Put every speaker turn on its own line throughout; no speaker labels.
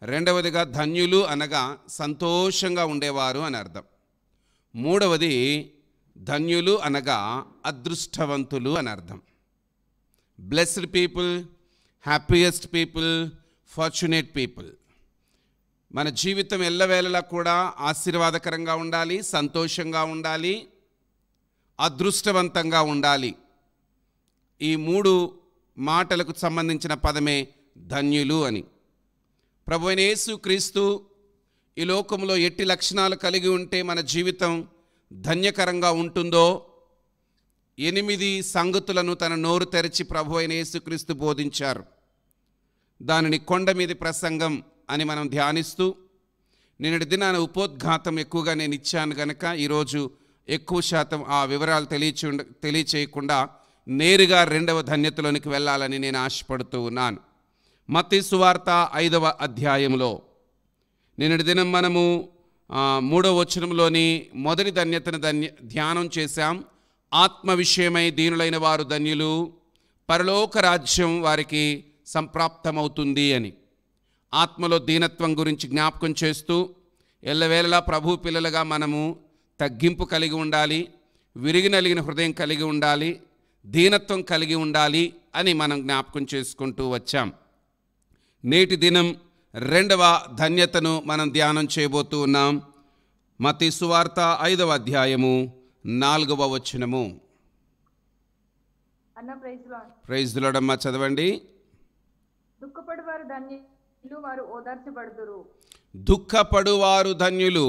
రెండవదిగా ధన్యులు అనగా సంతోషంగా ఉండేవారు అని అర్థం. మూడవది ధన్యులు అనగా అదృష్టవంతులు అని అర్థం. Blessed people, happiest people, fortunate people. మన జీవితం ఎల్లవేళలా కూడా ఆశీర్వాదకరంగా ఉండాలి, సంతోషంగా ఉండాలి, అదృష్టవంతంగా ఉండాలి. ఈ మూడు మాటలకు సంబంధించిన పదమే ధన్యులు అని. ప్రభువైన యేసు క్రీస్తు ఈ లోకంలో ఎట్టి లక్షణాలు కలిగి ఉంటే మన జీవితం ధన్యకరంగా ఉంటుందో 8 సంగతులను తన నోరు తెరిచి ప్రభువైన యేసు క్రీస్తు బోధించారు. దానిని కొండ మీది ప్రసంగం అని మనం ధ్యానిస్తూ, నిన్నటి దినాన ఉపోద్ఘాతం ఎక్కువగా నేను ఇచ్చాను కనుక ఈరోజు ఎక్కువ శాతం ఆ వివరాలు తెలియచేయకుండా నేరుగా రెండవ ధన్యతలోనికి వెళ్ళాలని నేను ఆశపడుతూ ఉన్నాను. మత్తయి సువార్త 5వ అధ్యాయంలో నిన్నటి దినం మనము 3వ వచనంలోని మొదటి ధన్యతను ధ్యానం చేశాం. ఆత్మ విషయమై దీనులైన వారు ధన్యులు, పరలోక రాజ్యం వారికి సంప్రాప్తమవుతుంది అని. ఆత్మలో దీనత్వం గురించి జ్ఞాపకం చేస్తూ, ఎల్లవేళలా ప్రభు పిల్లలుగా మనము తగ్గింపు కలిగి ఉండాలి, విరిగి నలిగిన హృదయం కలిగి ఉండాలి, దీనత్వం కలిగి ఉండాలి అని మనం జ్ఞాపకం చేసుకుంటూ వచ్చాం. నేటి దినం రెండవ ధన్యతను మనం ధ్యానం చేయబోతూ ఉన్నాం. మత్తయి సువార్త 5వ అధ్యాయము 4వ వచనము. ప్రైజ్ ది లార్డ్ అమ్మా, చదవండి.
దుఃఖపడువారు ధన్యులు, వారు ఓదార్చబడుదురు.
దుఃఖపడువారు ధన్యులు,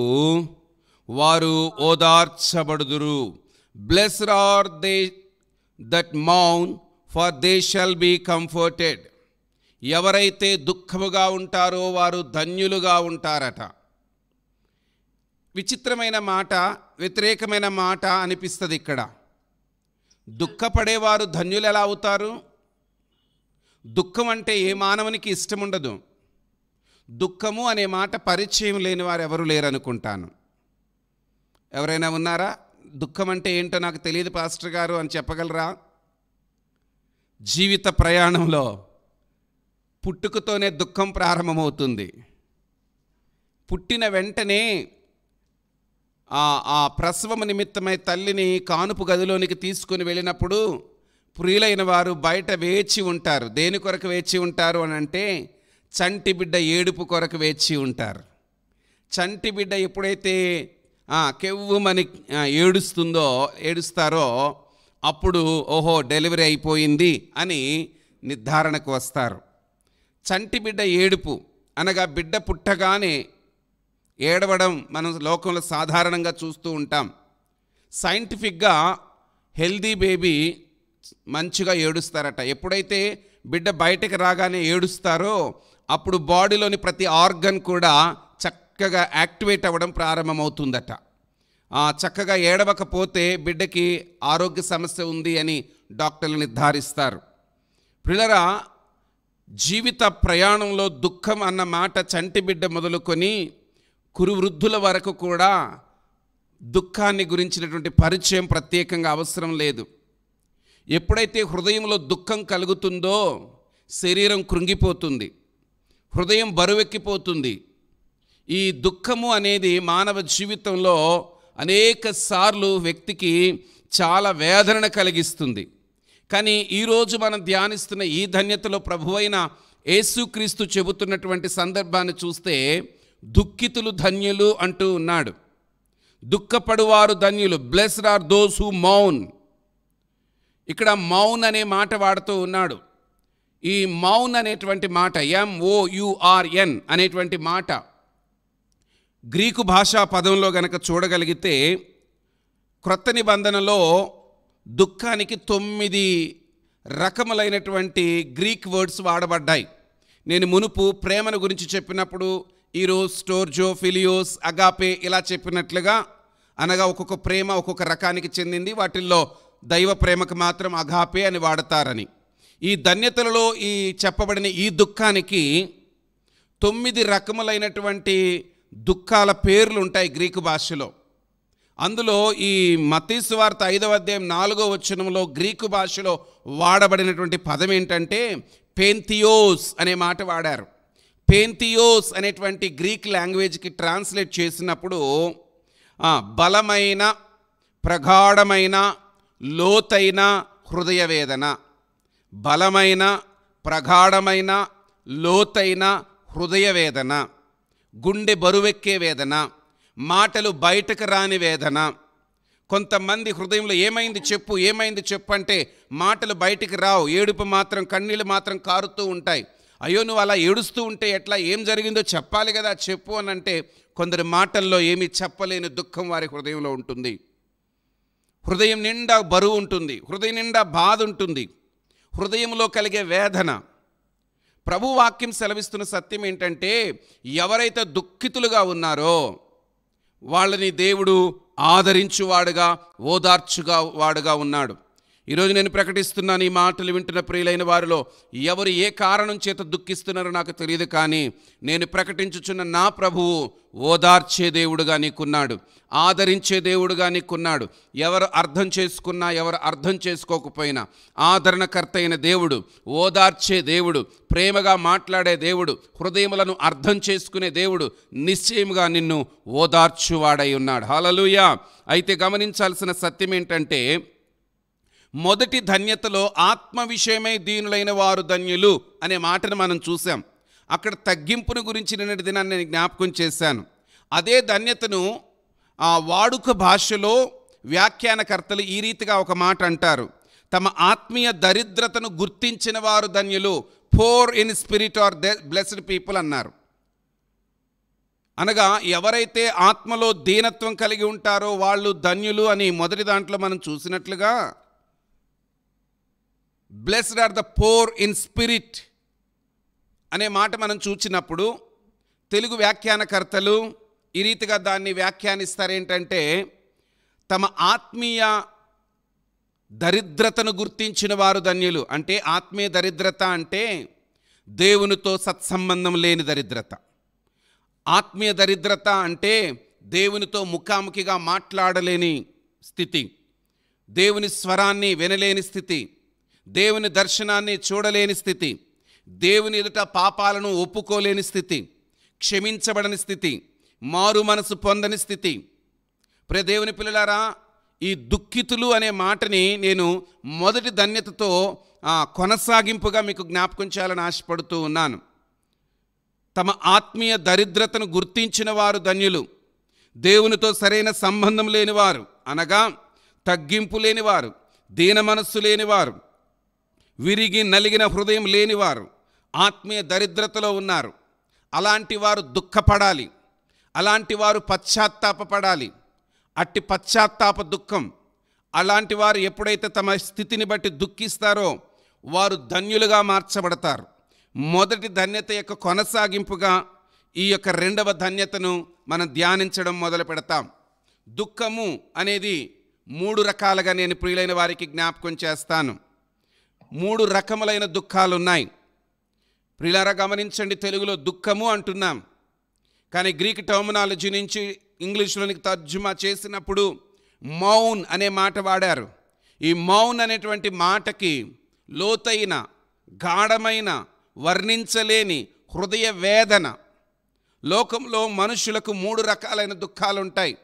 వారు ఓదార్చబడుదురు. బ్లెస్డ్ ఆర్ దే దట్ మౌన్, for they shall be comforted. ఎవరైతే దుఃఖముగా ఉంటారో వారు ధన్యులుగా ఉంటారట. విచిత్రమైన మాట, వ్యతిరేకమైన మాట అనిపిస్తుంది ఇక్కడ. దుఃఖపడేవారు ధన్యులు ఎలా అవుతారు? దుఃఖం అంటే ఏ మానవునికి ఇష్టం ఉండదు. దుఃఖము అనే మాట పరిచయం లేని వారు ఎవరు లేరనుకుంటాను. ఎవరైనా ఉన్నారా? దుఃఖం అంటే ఏంటో నాకు తెలియదు పాస్టర్ గారు అని చెప్పగలరా? జీవిత ప్రయాణంలో పుట్టుకతోనే దుఃఖం ప్రారంభమవుతుంది. పుట్టిన వెంటనే ఆ ప్రసవం నిమిత్తమై తల్లిని కానుపు గదిలోనికి తీసుకుని వెళ్ళినప్పుడు ప్రియులైన వారు బయట వేచి ఉంటారు. దేని కొరకు వేచి ఉంటారు అని అంటే, చంటి బిడ్డ ఏడుపు కొరకు వేచి ఉంటారు. చంటి బిడ్డ ఎప్పుడైతే కెవ్వుమని ఏడుస్తారో అప్పుడు ఓహో డెలివరీ అయిపోయింది అని నిర్ధారణకు వస్తారు. చంటి బిడ్డ ఏడుపు అనగా బిడ్డ పుట్టగానే ఏడవడం మనం లోకంలో సాధారణంగా చూస్తూ ఉంటాం. సైంటిఫిక్గా హెల్దీ బేబీ మంచిగా ఏడుస్తారట. ఎప్పుడైతే బిడ్డ బయటకు రాగానే ఏడుస్తారో అప్పుడు బాడీలోని ప్రతి ఆర్గన్ కూడా చక్కగా యాక్టివేట్ అవ్వడం ప్రారంభమవుతుందట. చక్కగా ఏడవకపోతే బిడ్డకి ఆరోగ్య సమస్య ఉంది అని డాక్టర్లు నిర్ధారిస్తారు. ప్రియులారా, జీవిత ప్రయాణంలో దుఃఖం అన్న మాట చంటి బిడ్డ మొదలుకొని కురువృద్ధుల వరకు కూడా దుఃఖాన్ని గురించినటువంటి పరిచయం ప్రత్యేకంగా అవసరం లేదు. ఎప్పుడైతే హృదయంలో దుఃఖం కలుగుతుందో శరీరం కృంగిపోతుంది, హృదయం బరువెక్కిపోతుంది. ఈ దుఃఖము అనేది మానవ జీవితంలో అనేక సార్లు వ్యక్తికి చాలా వేదన కలిగిస్తుంది. కానీ ఈరోజు మనం ధ్యానిస్తున్న ఈ ధన్యతలో ప్రభువైన యేసుక్రీస్తు చెబుతున్నటువంటి సందర్భాన్ని చూస్తే దుఃఖితులు ధన్యులు అంటూ ఉన్నాడు. దుఃఖపడువారు ధన్యులు, బ్లెస్డ్ ఆర్ దోస్ హూ మౌన్. ఇక్కడ మౌన్ అనే మాట వాడుతూ ఉన్నాడు. ఈ మౌన్ అనేటువంటి మాట MOURN అనేటువంటి మాట గ్రీకు భాషా పదంలో గనక చూడగలిగితే క్రొత్త నిబంధనలో దుఃఖానికి 9 రకములైనటువంటి గ్రీక్ వర్డ్స్ వాడబడ్డాయి. నేను మునుపు ప్రేమను గురించి చెప్పినప్పుడు ఈరోస్, స్టోర్జో, ఫిలియోస్, అగాపే ఇలా చెప్పినట్లుగా, అనగా ఒక్కొక్క ప్రేమ ఒక్కొక్క రకానికి చెందింది. వాటిల్లో దైవ ప్రేమకు మాత్రం అగాపే అని వాడతారని. ఈ ధన్యతలలో ఈ చెప్పబడిన ఈ దుఃఖానికి 9 రకములైనటువంటి దుఃఖాల పేర్లు ఉంటాయి గ్రీకు భాషలో. అందులో ఈ మత్తయి సువార్త 5వ అధ్యాయం 4వ వచనంలో గ్రీకు భాషలో వాడబడినటువంటి పదం ఏంటంటే పెంతియోస్ అనే మాట వాడారు. పేంతియోస్ అనేటువంటి గ్రీక్ లాంగ్వేజ్కి ట్రాన్స్లేట్ చేసినప్పుడు బలమైన, ప్రగాఢమైన, లోతైన హృదయ వేదన. బలమైన, ప్రగాఢమైన, లోతైన హృదయ వేదన, గుండె బరువెక్కే వేదన, మాటలు బయటకు రాని వేదన. కొంతమంది హృదయంలో ఏమైంది చెప్పు, ఏమైంది చెప్పు అంటే మాటలు బయటికి రావు, ఏడుపు మాత్రం, కన్నీళ్ళు మాత్రం కారుతూ ఉంటాయి. అయ్యో నువ్వు అలా ఏడుస్తూ ఉంటే ఎట్లా, ఏం జరిగిందో చెప్పాలి కదా, చెప్పు అని అంటే కొందరి మాటల్లో ఏమీ చెప్పలేని దుఃఖం వారి హృదయంలో ఉంటుంది. హృదయం నిండా బరువు ఉంటుంది, హృదయం నిండా బాధ ఉంటుంది, హృదయంలో కలిగే వేదన. ప్రభు వాక్యం సెలవిస్తున్న సత్యం ఏంటంటే, ఎవరైతే దుఃఖితులుగా ఉన్నారో వాళ్ళని దేవుడు ఆదరించువాడుగా, ఓదార్చుగా వాడుగా ఉన్నాడు. ఈరోజు నేను ప్రకటిస్తున్నాను, ఈ మాటలు వింటున్న ప్రియులైన వారిలో ఎవరు ఏ కారణం చేత దుఃఖిస్తున్నారో నాకు తెలియదు, కానీ నేను ప్రకటించుచున్న నా ప్రభువు ఓదార్చే దేవుడుగా నీకున్నాడు, ఆదరించే దేవుడుగా నీకున్నాడు. ఎవరు అర్థం చేసుకున్నా, ఎవరు అర్థం చేసుకోకపోయినా ఆదరణకర్త అయిన దేవుడు, ఓదార్చే దేవుడు, ప్రేమగా మాట్లాడే దేవుడు, హృదయములను అర్థం చేసుకునే దేవుడు నిశ్చయముగా నిన్ను ఓదార్చువాడై ఉన్నాడు. హల్లెలూయా. అయితే గమనించాల్సిన సత్యం ఏంటంటే, మొదటి ధన్యతలో ఆత్మ విషయమై దీనులైన వారు ధన్యులు అనే మాటను మనం చూసాం. అక్కడ తగ్గింపును గురించి నిన్నటి దినాన్ని నేను జ్ఞాపకం చేశాను. అదే ధన్యతను వాడుక భాషలో వ్యాఖ్యానకర్తలు ఈ రీతిగా ఒక మాట అంటారు: తమ ఆత్మీయ దరిద్రతను గుర్తించిన వారు ధన్యులు, poor in spirit are blessed people అన్నారు. అనగా ఎవరైతే ఆత్మలో దీనత్వం కలిగి ఉంటారో వాళ్ళు ధన్యులు అని మొదటి దాంట్లో మనం చూసినట్లుగా, blessed are the poor in spirit అనే మాట మనం చూచినప్పుడు తెలుగు వ్యాఖ్యానకర్తలు ఈ రీతిగా దాన్ని వ్యాఖ్యానిస్తారేంటంటే, తమ ఆత్మీయ దరిద్రతను గుర్తించిన వారు ధన్యులు. అంటే ఆత్మీయ దరిద్రత అంటే దేవునితో సత్సంబంధం లేని దరిద్రత. ఆత్మీయ దరిద్రత అంటే దేవునితో ముఖాముఖిగా మాట్లాడలేని స్థితి, దేవుని స్వరాన్ని వినలేని స్థితి, దేవుని దర్శనాన్ని చూడలేని స్థితి, దేవుని ఎదుట పాపాలను ఒప్పుకోలేని స్థితి, క్షమించబడని స్థితి, మారు మనసు పొందని స్థితి. ప్రియ దేవుని పిల్లలారా, ఈ దుఃఖితులు అనే మాటని నేను మొదటి ధన్యతతో కొనసాగింపుగా మీకు జ్ఞాపకం చేయాలని ఆశపడుతూ ఉన్నాను. తమ ఆత్మీయ దరిద్రతను గుర్తించిన వారు ధన్యులు, దేవునితో సరైన సంబంధం లేనివారు, అనగా తగ్గింపు లేనివారు, దీన మనస్సు లేనివారు, విరిగి నలిగిన హృదయం లేనివారు, ఆత్మీయ దరిద్రతలో ఉన్నారు. అలాంటి వారు దుఃఖపడాలి, అలాంటి వారు పశ్చాత్తాపపడాలి. అట్టి పశ్చాత్తాప దుఃఖం, అలాంటి వారు ఎప్పుడైతే తమ స్థితిని బట్టి దుఃఖిస్తారో వారు ధన్యులుగా మార్చబడతారు. మొదటి ధన్యత యొక్క కొనసాగింపుగా ఈ యొక్క రెండవ ధన్యతను మనం ధ్యానించడం మొదలు పెడతాం. దుఃఖము అనేది 3 రకాలుగా నేను ప్రియులైన వారికి జ్ఞాపకం చేస్తాను. 3 రకములైన దుఃఖాలు ఉన్నాయి. ప్రియులారా గమనించండి, తెలుగులో దుఃఖము అంటున్నాం, కానీ గ్రీక్ టర్మినాలజీ నుంచి ఇంగ్లీష్లోనికి తర్జుమా చేసినప్పుడు మౌన్ అనే మాట వాడారు. ఈ మౌన్ అనేటువంటి మాటకి లోతైన, గాఢమైన, వర్ణించలేని హృదయ వేదన. లోకంలో మనుషులకు 3 రకాలైన దుఃఖాలు ఉంటాయి.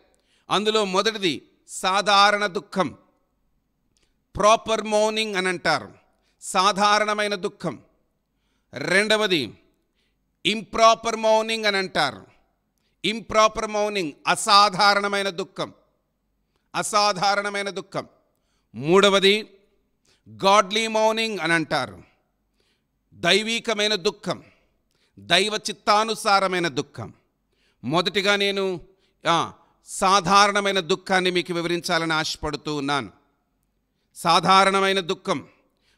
అందులో మొదటిది సాధారణ దుఃఖం, ప్రాపర్ మౌనింగ్ అని అంటారు, సాధారణమైన దుఃఖం. రెండవది ఇంప్రాపర్ మౌనింగ్ అని అంటారు, ఇంప్రాపర్ మౌనింగ్, అసాధారణమైన దుఃఖం, అసాధారణమైన దుఃఖం. మూడవది గాడ్లీ మౌనింగ్ అని అంటారు, దైవికమైన దుఃఖం, దైవ చిత్తానుసారమైన దుఃఖం. మొదటిగా నేను సాధారణమైన దుఃఖాన్ని మీకు వివరించాలని ఆశపడుతూ ఉన్నాను. సాధారణమైన దుఃఖం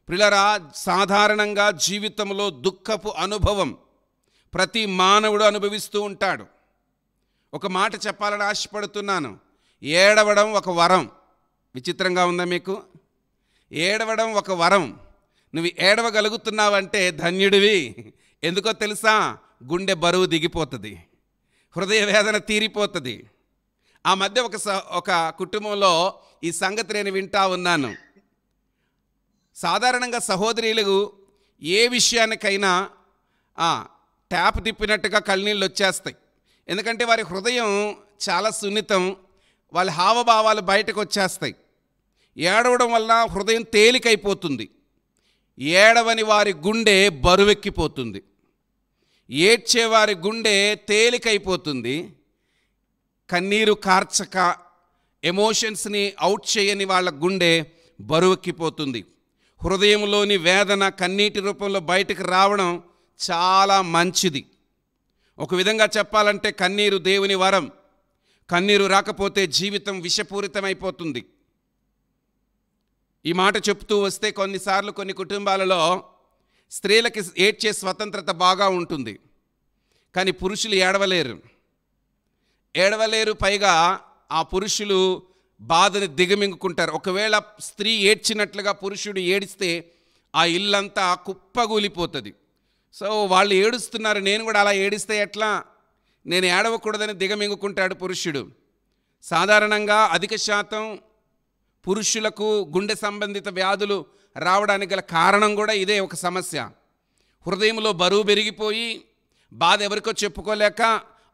ప్రియులారా, సాధారణంగా జీవితంలో దుఃఖపు అనుభవం ప్రతి మానవుడు అనుభవిస్తూ ఉంటాడు. ఒక మాట చెప్పాలని ఆశపడుతున్నాను, ఏడవడం ఒక వరం. విచిత్రంగా ఉందా మీకు? ఏడవడం ఒక వరం. నువ్వు ఏడవగలుగుతున్నావంటే ధన్యుడివి. ఎందుకో తెలుసా? గుండె బరువు దిగిపోతుంది, హృదయ వేదన తీరిపోతుంది. ఆ మధ్య ఒక కుటుంబంలో ఈ సంగతి నేను వింటా ఉన్నాను. సాధారణంగా సహోదరులు ఏ విషయానికైనా ట్యాప్ తిప్పినట్టుగా కళ్ళనీళ్ళు వచ్చేస్తాయి. ఎందుకంటే వారి హృదయం చాలా సున్నితం, వాళ్ళ హావభావాలు బయటకు వచ్చేస్తాయి. ఏడవడం వల్ల హృదయం తేలికైపోతుంది. ఏడవని వారి గుండె బరువెక్కిపోతుంది. ఏడ్చేవారి గుండె తేలికైపోతుంది. కన్నీరు కార్చక ఎమోషన్స్ని అవుట్ చేయని వాళ్ళ గుండె బరువెక్కిపోతుంది. హృదయంలోని వేదన కన్నీటి రూపంలో బయటకు రావడం చాలా మంచిది. ఒక విధంగా చెప్పాలంటే కన్నీరు దేవుని వరం. కన్నీరు రాకపోతే జీవితం విషపూరితమైపోతుంది. ఈ మాట చెప్తూ వస్తే కొన్నిసార్లు కొన్ని కుటుంబాలలో స్త్రీలకి ఏడ్చే స్వతంత్రత బాగా ఉంటుంది, కానీ పురుషులు ఏడవలేరు. పైగా ఆ పురుషులు బాధని దిగమింగుకుంటారు. ఒకవేళ స్త్రీ ఏడ్చినట్లుగా పురుషుడు ఏడిస్తే ఆ ఇల్లంతా కుప్పగూలిపోతుంది. సో వాళ్ళు ఏడుస్తున్నారు, నేను కూడా అలా ఏడిస్తే ఎట్లా, నేను ఏడవకూడదని దిగమింగుకుంటాడు పురుషుడు. సాధారణంగా అధిక శాతం పురుషులకు గుండె సంబంధిత వ్యాధులు రావడానికి గల కారణం కూడా ఇదే ఒక సమస్య. హృదయంలో బరువు పెరిగిపోయి బాధ ఎవరికో చెప్పుకోలేక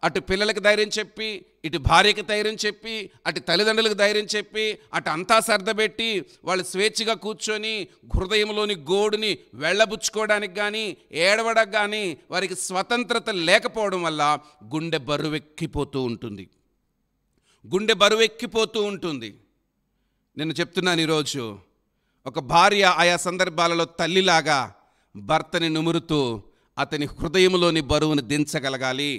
అటు పిల్లలకు ధైర్యం చెప్పి, ఇటు భార్యకి ధైర్యం చెప్పి, అటు తల్లిదండ్రులకు ధైర్యం చెప్పి, అటు అంతా సర్దబెట్టి వాళ్ళు స్వేచ్ఛగా కూర్చొని హృదయంలోని గోడుని వెళ్ళబుచ్చుకోవడానికి కానీ ఏడవడానికి కానీ వారికి స్వతంత్రత లేకపోవడం వల్ల గుండె బరువెక్కిపోతూ ఉంటుంది. నేను చెప్తున్నాను ఈరోజు, ఒక భార్య ఆయా సందర్భాలలో తల్లిలాగా భర్తని నుమురుతూ అతని హృదయంలోని బరువును దించగలగాలి.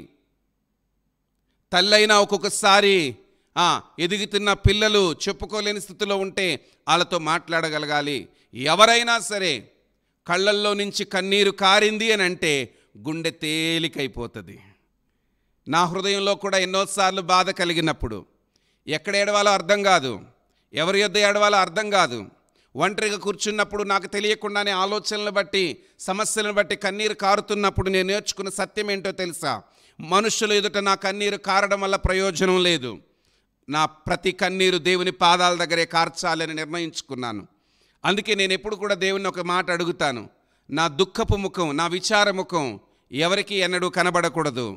తల్లైనా ఒక్కొక్కసారి ఎదుగుతున్న పిల్లలు చెప్పుకోలేని స్థితిలో ఉంటే వాళ్ళతో మాట్లాడగలగాలి. ఎవరైనా సరే కళ్ళల్లో నుంచి కన్నీరు కారింది అని అంటే గుండె తేలికైపోతుంది. నా హృదయంలో కూడా ఎన్నోసార్లు బాధ కలిగినప్పుడు ఎక్కడ ఏడవాలో అర్థం కాదు, ఎవరి యొద్ద ఏడవాలో అర్థం కాదు. ఒంటరిగా కూర్చున్నప్పుడు నాకు తెలియకుండానే ఆలోచనలు బట్టి సమస్యలను బట్టి కన్నీరు కారుతున్నప్పుడు నేను నేర్చుకున్న సత్యం ఏంటో తెలుసా? మనుషులు ఎదుట నా కన్నీరు కారడం వల్ల ప్రయోజనం లేదు. నా ప్రతి కన్నీరు దేవుని పాదాల దగ్గరే కార్చాలని నిర్ణయించుకున్నాను. అందుకే నేను ఎప్పుడు కూడా దేవుని ఒక మాట అడుగుతాను, నా దుఃఖపు ముఖం, నా విచార ముఖం ఎవరికి ఎన్నడూ కనబడకూడదు.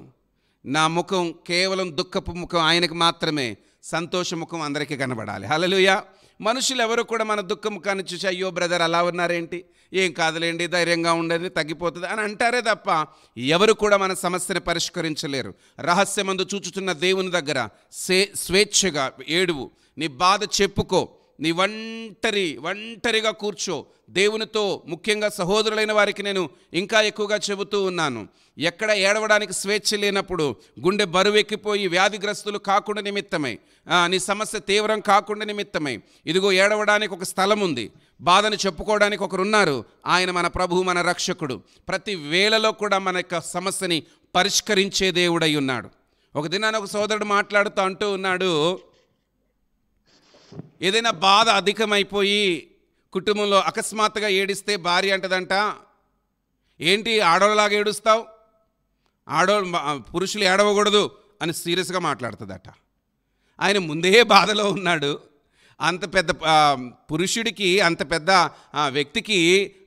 నా ముఖం కేవలం దుఃఖపు ముఖం ఆయనకు మాత్రమే, సంతోష ముఖం అందరికీ కనబడాలి. హల్లెలూయా. మనుషులు ఎవరు కూడా మన దుఃఖ ముఖాన్ని చూసి అయ్యో బ్రదర్ అలా ఉన్నారేంటి, ఏం కాదులేండి, ధైర్యంగా ఉండేది, తగ్గిపోతుంది అని అంటారే తప్ప ఎవరు కూడా మన సమస్యను పరిష్కరించలేరు. రహస్యమందు చూచుతున్న దేవుని దగ్గర స్వేచ్ఛగా ఏడువు, నీ బాధ చెప్పుకో, నీ ఒంటరిగా కూర్చో దేవునితో. ముఖ్యంగా సహోదరులైన వారికి నేను ఇంకా ఎక్కువగా చెబుతూ ఉన్నాను, ఎక్కడ ఏడవడానికి స్వేచ్ఛ లేనప్పుడు, గుండె బరువెక్కిపోయి వ్యాధిగ్రస్తులు కాకుండా నిమిత్తమై, నీ సమస్య తీవ్రం కాకుండా నిమిత్తమై, ఇదిగో ఏడవడానికి ఒక స్థలం ఉంది, బాధను చెప్పుకోవడానికి ఒకరున్నారు. ఆయన మన ప్రభువు, మన రక్షకుడు. ప్రతి వేళలో కూడా మన యొక్క సమస్యని పరిష్కరించే దేవుడై ఉన్నాడు. ఒక దినాన ఒక సోదరుడు మాట్లాడుతూ అంటూ ఉన్నాడు, ఏదైనా బాధ అధికమైపోయి కుటుంబంలో అకస్మాత్తుగా ఏడిస్తే భార్య అంటదంట, ఏంటి ఆడవాళ్ళలాగా ఏడుస్తావు, పురుషులు ఏడవకూడదు అని సీరియస్గా మాట్లాడుతుందట. ఆయన ముందే బాధలో ఉన్నాడు. అంత పెద్ద పురుషుడికి, అంత పెద్ద వ్యక్తికి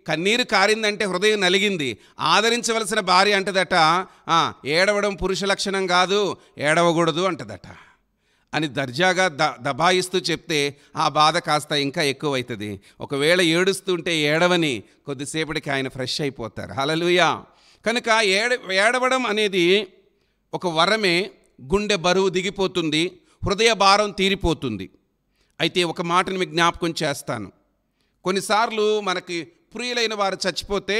కన్నీరు కారిందంటే హృదయం నలిగింది. ఆదరించవలసిన భార్య అంటదట, ఏడవడం పురుష లక్షణం కాదు, ఏడవకూడదు అంటదట అని దర్జాగా దబాయిస్తూ చెప్తే ఆ బాధ కాస్త ఇంకా ఎక్కువవుతుంది. ఒకవేళ ఏడుస్తుంటే ఏడవని, కొద్దిసేపటికి ఆయన ఫ్రెష్ అయిపోతారు. హల్లెలూయా. కనుక ఏడవడం అనేది ఒక వరమే. గుండె బరువు దిగిపోతుంది, హృదయ భారం తీరిపోతుంది. అయితే ఒక మాటను మీకు జ్ఞాపకం చేస్తాను. కొన్నిసార్లు మనకి ప్రియులైన వారు చచ్చిపోతే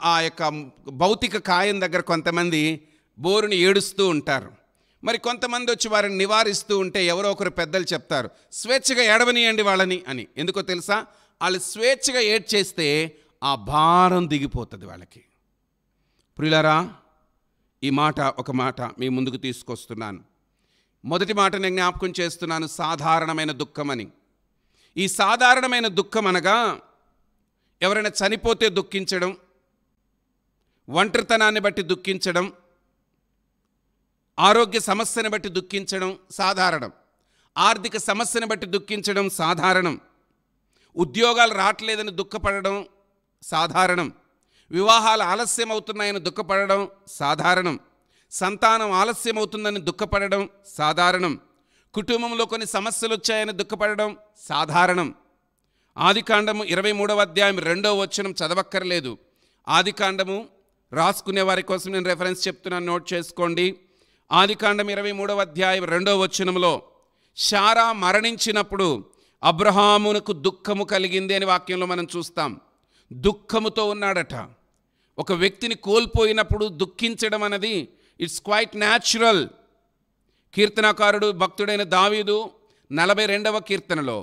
ఆ యొక్క భౌతిక కాయం దగ్గర కొంతమంది బోరుని ఏడుస్తూ ఉంటారు. మరి కొంతమంది వచ్చి వారిని నివారిస్తూ ఉంటే ఎవరో ఒకరు పెద్దలు చెప్తారు, స్వేచ్ఛగా ఏడవనియండి వాళ్ళని అని. ఎందుకో తెలుసా? వాళ్ళు స్వేచ్ఛగా ఏడ్చేస్తే ఆ భారం దిగిపోతుంది వాళ్ళకి. ప్రియులారా, ఒక మాట మీ ముందుకు తీసుకొస్తున్నాను. మొదటి మాట నేను జ్ఞాపకం చేస్తున్నాను, సాధారణమైన దుఃఖం అని. ఈ సాధారణమైన దుఃఖం అనగా ఎవరైనా చనిపోతే దుఃఖించడం, ఒంటరితనాన్ని బట్టి దుఃఖించడం, ఆరోగ్య సమస్యను బట్టి దుఃఖించడం సాధారణం, ఆర్థిక సమస్యను బట్టి దుఃఖించడం సాధారణం, ఉద్యోగాలు రావట్లేదని దుఃఖపడడం సాధారణం, వివాహాలు ఆలస్యం అవుతున్నాయని దుఃఖపడడం సాధారణం. సంతానం ఆలస్యం అవుతుందని దుఃఖపడడం సాధారణం. కుటుంబంలో కొన్ని సమస్యలు వచ్చాయని దుఃఖపడడం సాధారణం. ఆదికాండము 23వ అధ్యాయం 2వ వచనం చదవక్కర్లేదు. ఆదికాండము రాసుకునే వారి కోసం నేను రెఫరెన్స్ చెప్తున్నాను, నోట్ చేసుకోండి. ఆదికాండం 23వ అధ్యాయం 2వ వచనంలో శారా మరణించినప్పుడు అబ్రహామునకు దుఃఖము కలిగింది అని వాక్యంలో మనం చూస్తాం. దుఃఖముతో ఉన్నాడట. ఒక వ్యక్తిని కోల్పోయినప్పుడు దుఃఖించడం అనేది ఇట్స్ క్వైట్ న్యాచురల్. కీర్తనకారుడు భక్తుడైన దావీదు 42వ కీర్తనలో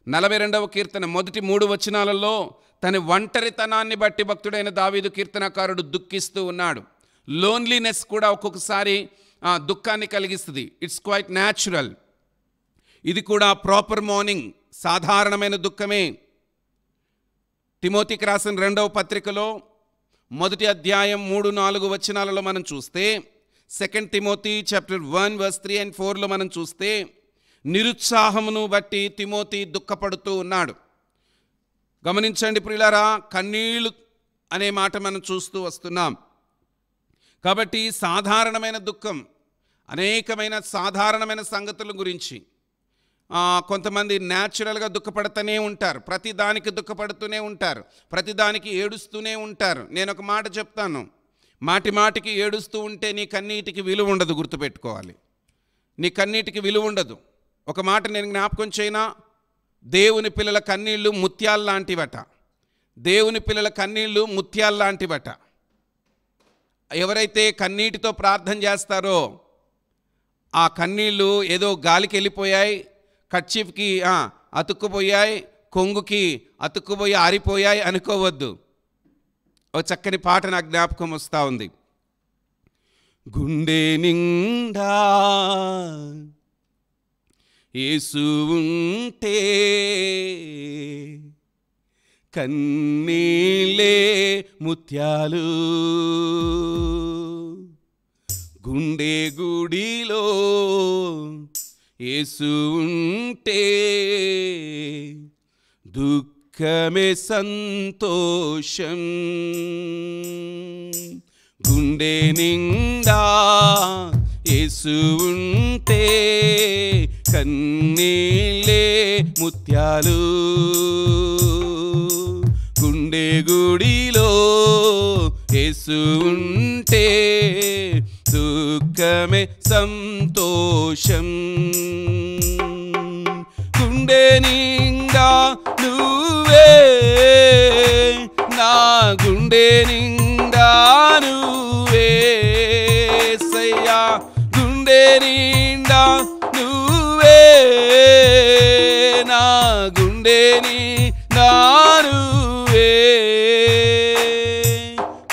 42వ కీర్తన మొదటి 3 వచనాలలో తన ఒంటరితనాన్ని బట్టి భక్తుడైన దావీదు కీర్తనకారుడు దుఃఖిస్తూ ఉన్నాడు. లోన్లీనెస్ కూడా ఒక్కొక్కసారి దుఃఖాన్ని కలిగిస్తుంది. It's quite natural. ఇది కూడా ప్రాపర్ మార్నింగ్, సాధారణమైన దుఃఖమే. తిమోతికి రాసిన 2వ పత్రికలో 1వ అధ్యాయం 3-4 వచనాలలో మనం చూస్తే, 2 తిమోతి చాప్టర్ 1 verse 3 and 4లో మనం చూస్తే నిరుత్సాహమును బట్టి తిమోతి దుఃఖపడుతూ ఉన్నాడు. గమనించండి ప్రియులారా, కన్నీళ్ళు అనే మాట మనం చూస్తూ వస్తున్నాం. కాబట్టి సాధారణమైన దుఃఖం, అనేకమైన సాధారణమైన సంగతుల గురించి కొంతమంది న్యాచురల్గా దుఃఖపడుతూనే ఉంటారు. ప్రతిదానికి దుఃఖపడుతూనే ఉంటారు, ప్రతిదానికి ఏడుస్తూనే ఉంటారు. నేను ఒక మాట చెప్తాను, మాటి మాటికి ఏడుస్తూ ఉంటే నీ కన్నీటికి విలువ ఉండదు. గుర్తుపెట్టుకోవాలి, నీ కన్నీటికి విలువ ఉండదు. ఒక మాట నేను జ్ఞాపకం చేయనా, దేవుని పిల్లల కన్నీళ్ళు ముత్యాల్లాంటివట. దేవుని పిల్లల కన్నీళ్ళు ముత్యాల్లాంటివట. ఎవరైతే కన్నీటితో ప్రార్థన చేస్తారో ఆ కన్నీళ్ళు ఏదో గాలికి వెళ్ళిపోయాయి, కర్చీఫ్కి అతుక్కుపోయాయి, కొంగుకి అతుక్కుపోయి ఆరిపోయాయి అనుకోవద్దు. ఒక చక్కని పాట నాకు జ్ఞాపకం వస్తూ ఉంది. గుండె నిండా యేసు ఉంటే కన్నీలే ముత్యాలు, గుండె గుడిలో యేసు ఉంటే దుఃఖమే సంతోషం. గుండె నిండా యేసు ఉంటే కన్నీలే ముత్యాలు, గుండె గుడిలో యేసు ఉంటే దుఃఖమే సంతోషం. గుండె నిండా నువ్వే, నా గుండె నిండా నువ్వే సయ్యా, గుండె నిండా నువ్వే, నా గుండె నిండా నువ్వే,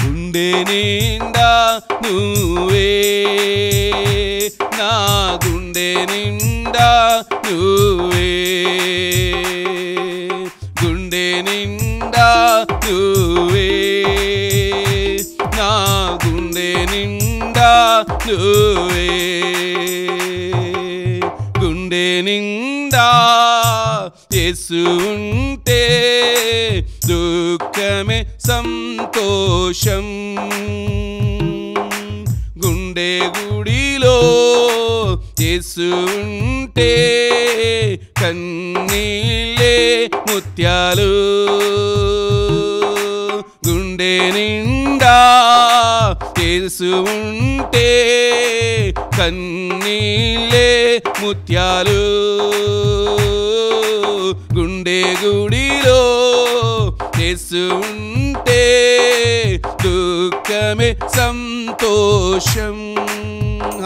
గుండె నిండా నువ్వే, నా గుండె నిండా నువ్వే, గుండె నిండా నువ్వే, నా గుండె నిండా నువ్వే, గుండె నిండా యేసు ఉంటే దుఃఖమే సంతోషం. గుండె గుడిలో యేసు ఉంటే కన్నీలే ముత్యాలు, గుండె నిండా యేసు ఉంటే కన్నీలే ముత్యాలు, గుండె గుడిలో యేసు ఉంటే దుఃఖమే సంతోషం.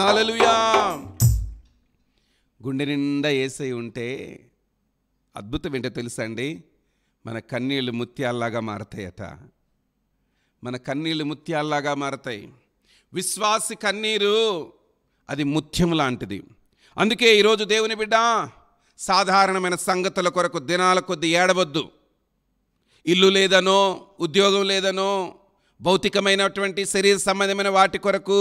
హల్లెలూయా. గుండె నిండా యేసై ఉంటే అద్భుతం ఏంటో తెలుసా అండి, మన కన్నీళ్ళు ముత్యాల్లాగా మారతాయట. మన కన్నీళ్ళు ముత్యాల్లాగా మారతాయి. విశ్వాసి కన్నీరు అది ముత్యం లాంటిది. అందుకే ఈరోజు దేవుని బిడ్డ, సాధారణమైన సంగతుల కొరకు దినాల కొద్ది ఏడవద్దు. ఇల్లు లేదనో, ఉద్యోగం లేదనో, భౌతికమైనటువంటి శరీర సంబంధమైన వాటి కొరకు,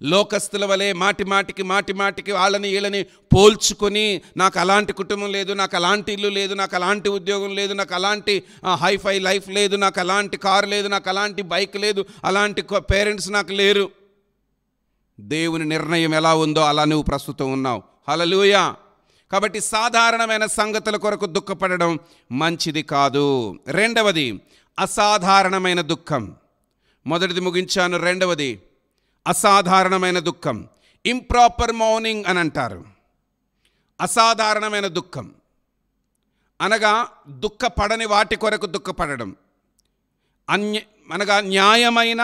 లోకస్తుల వలె మాటి మాటికి వాళ్ళని వీళ్ళని పోల్చుకొని నాకు అలాంటి కుటుంబం లేదు, నాకు అలాంటి ఇల్లు లేదు, నాకు అలాంటి ఉద్యోగం లేదు, నాకు అలాంటి హైఫై లైఫ్ లేదు, నాకు అలాంటి కారు లేదు, నాకు అలాంటి బైక్ లేదు, అలాంటి పేరెంట్స్ నాకు లేరు. దేవుని నిర్ణయం ఎలా ఉందో అలా నువ్వు ప్రస్తుతం ఉన్నావు. హల్లెలూయా. కాబట్టి సాధారణమైన సంగతుల కొరకు దుఃఖపడడం మంచిది కాదు. రెండవది అసాధారణమైన దుఃఖం. మొదటిది ముగించాను, రెండవది అసాధారణమైన దుఃఖం. ఇంప్రాపర్ మౌనింగ్ అని అంటారు. అసాధారణమైన దుఃఖం అనగా దుఃఖపడని వాటి కొరకు దుఃఖపడడం. అనగా న్యాయమైన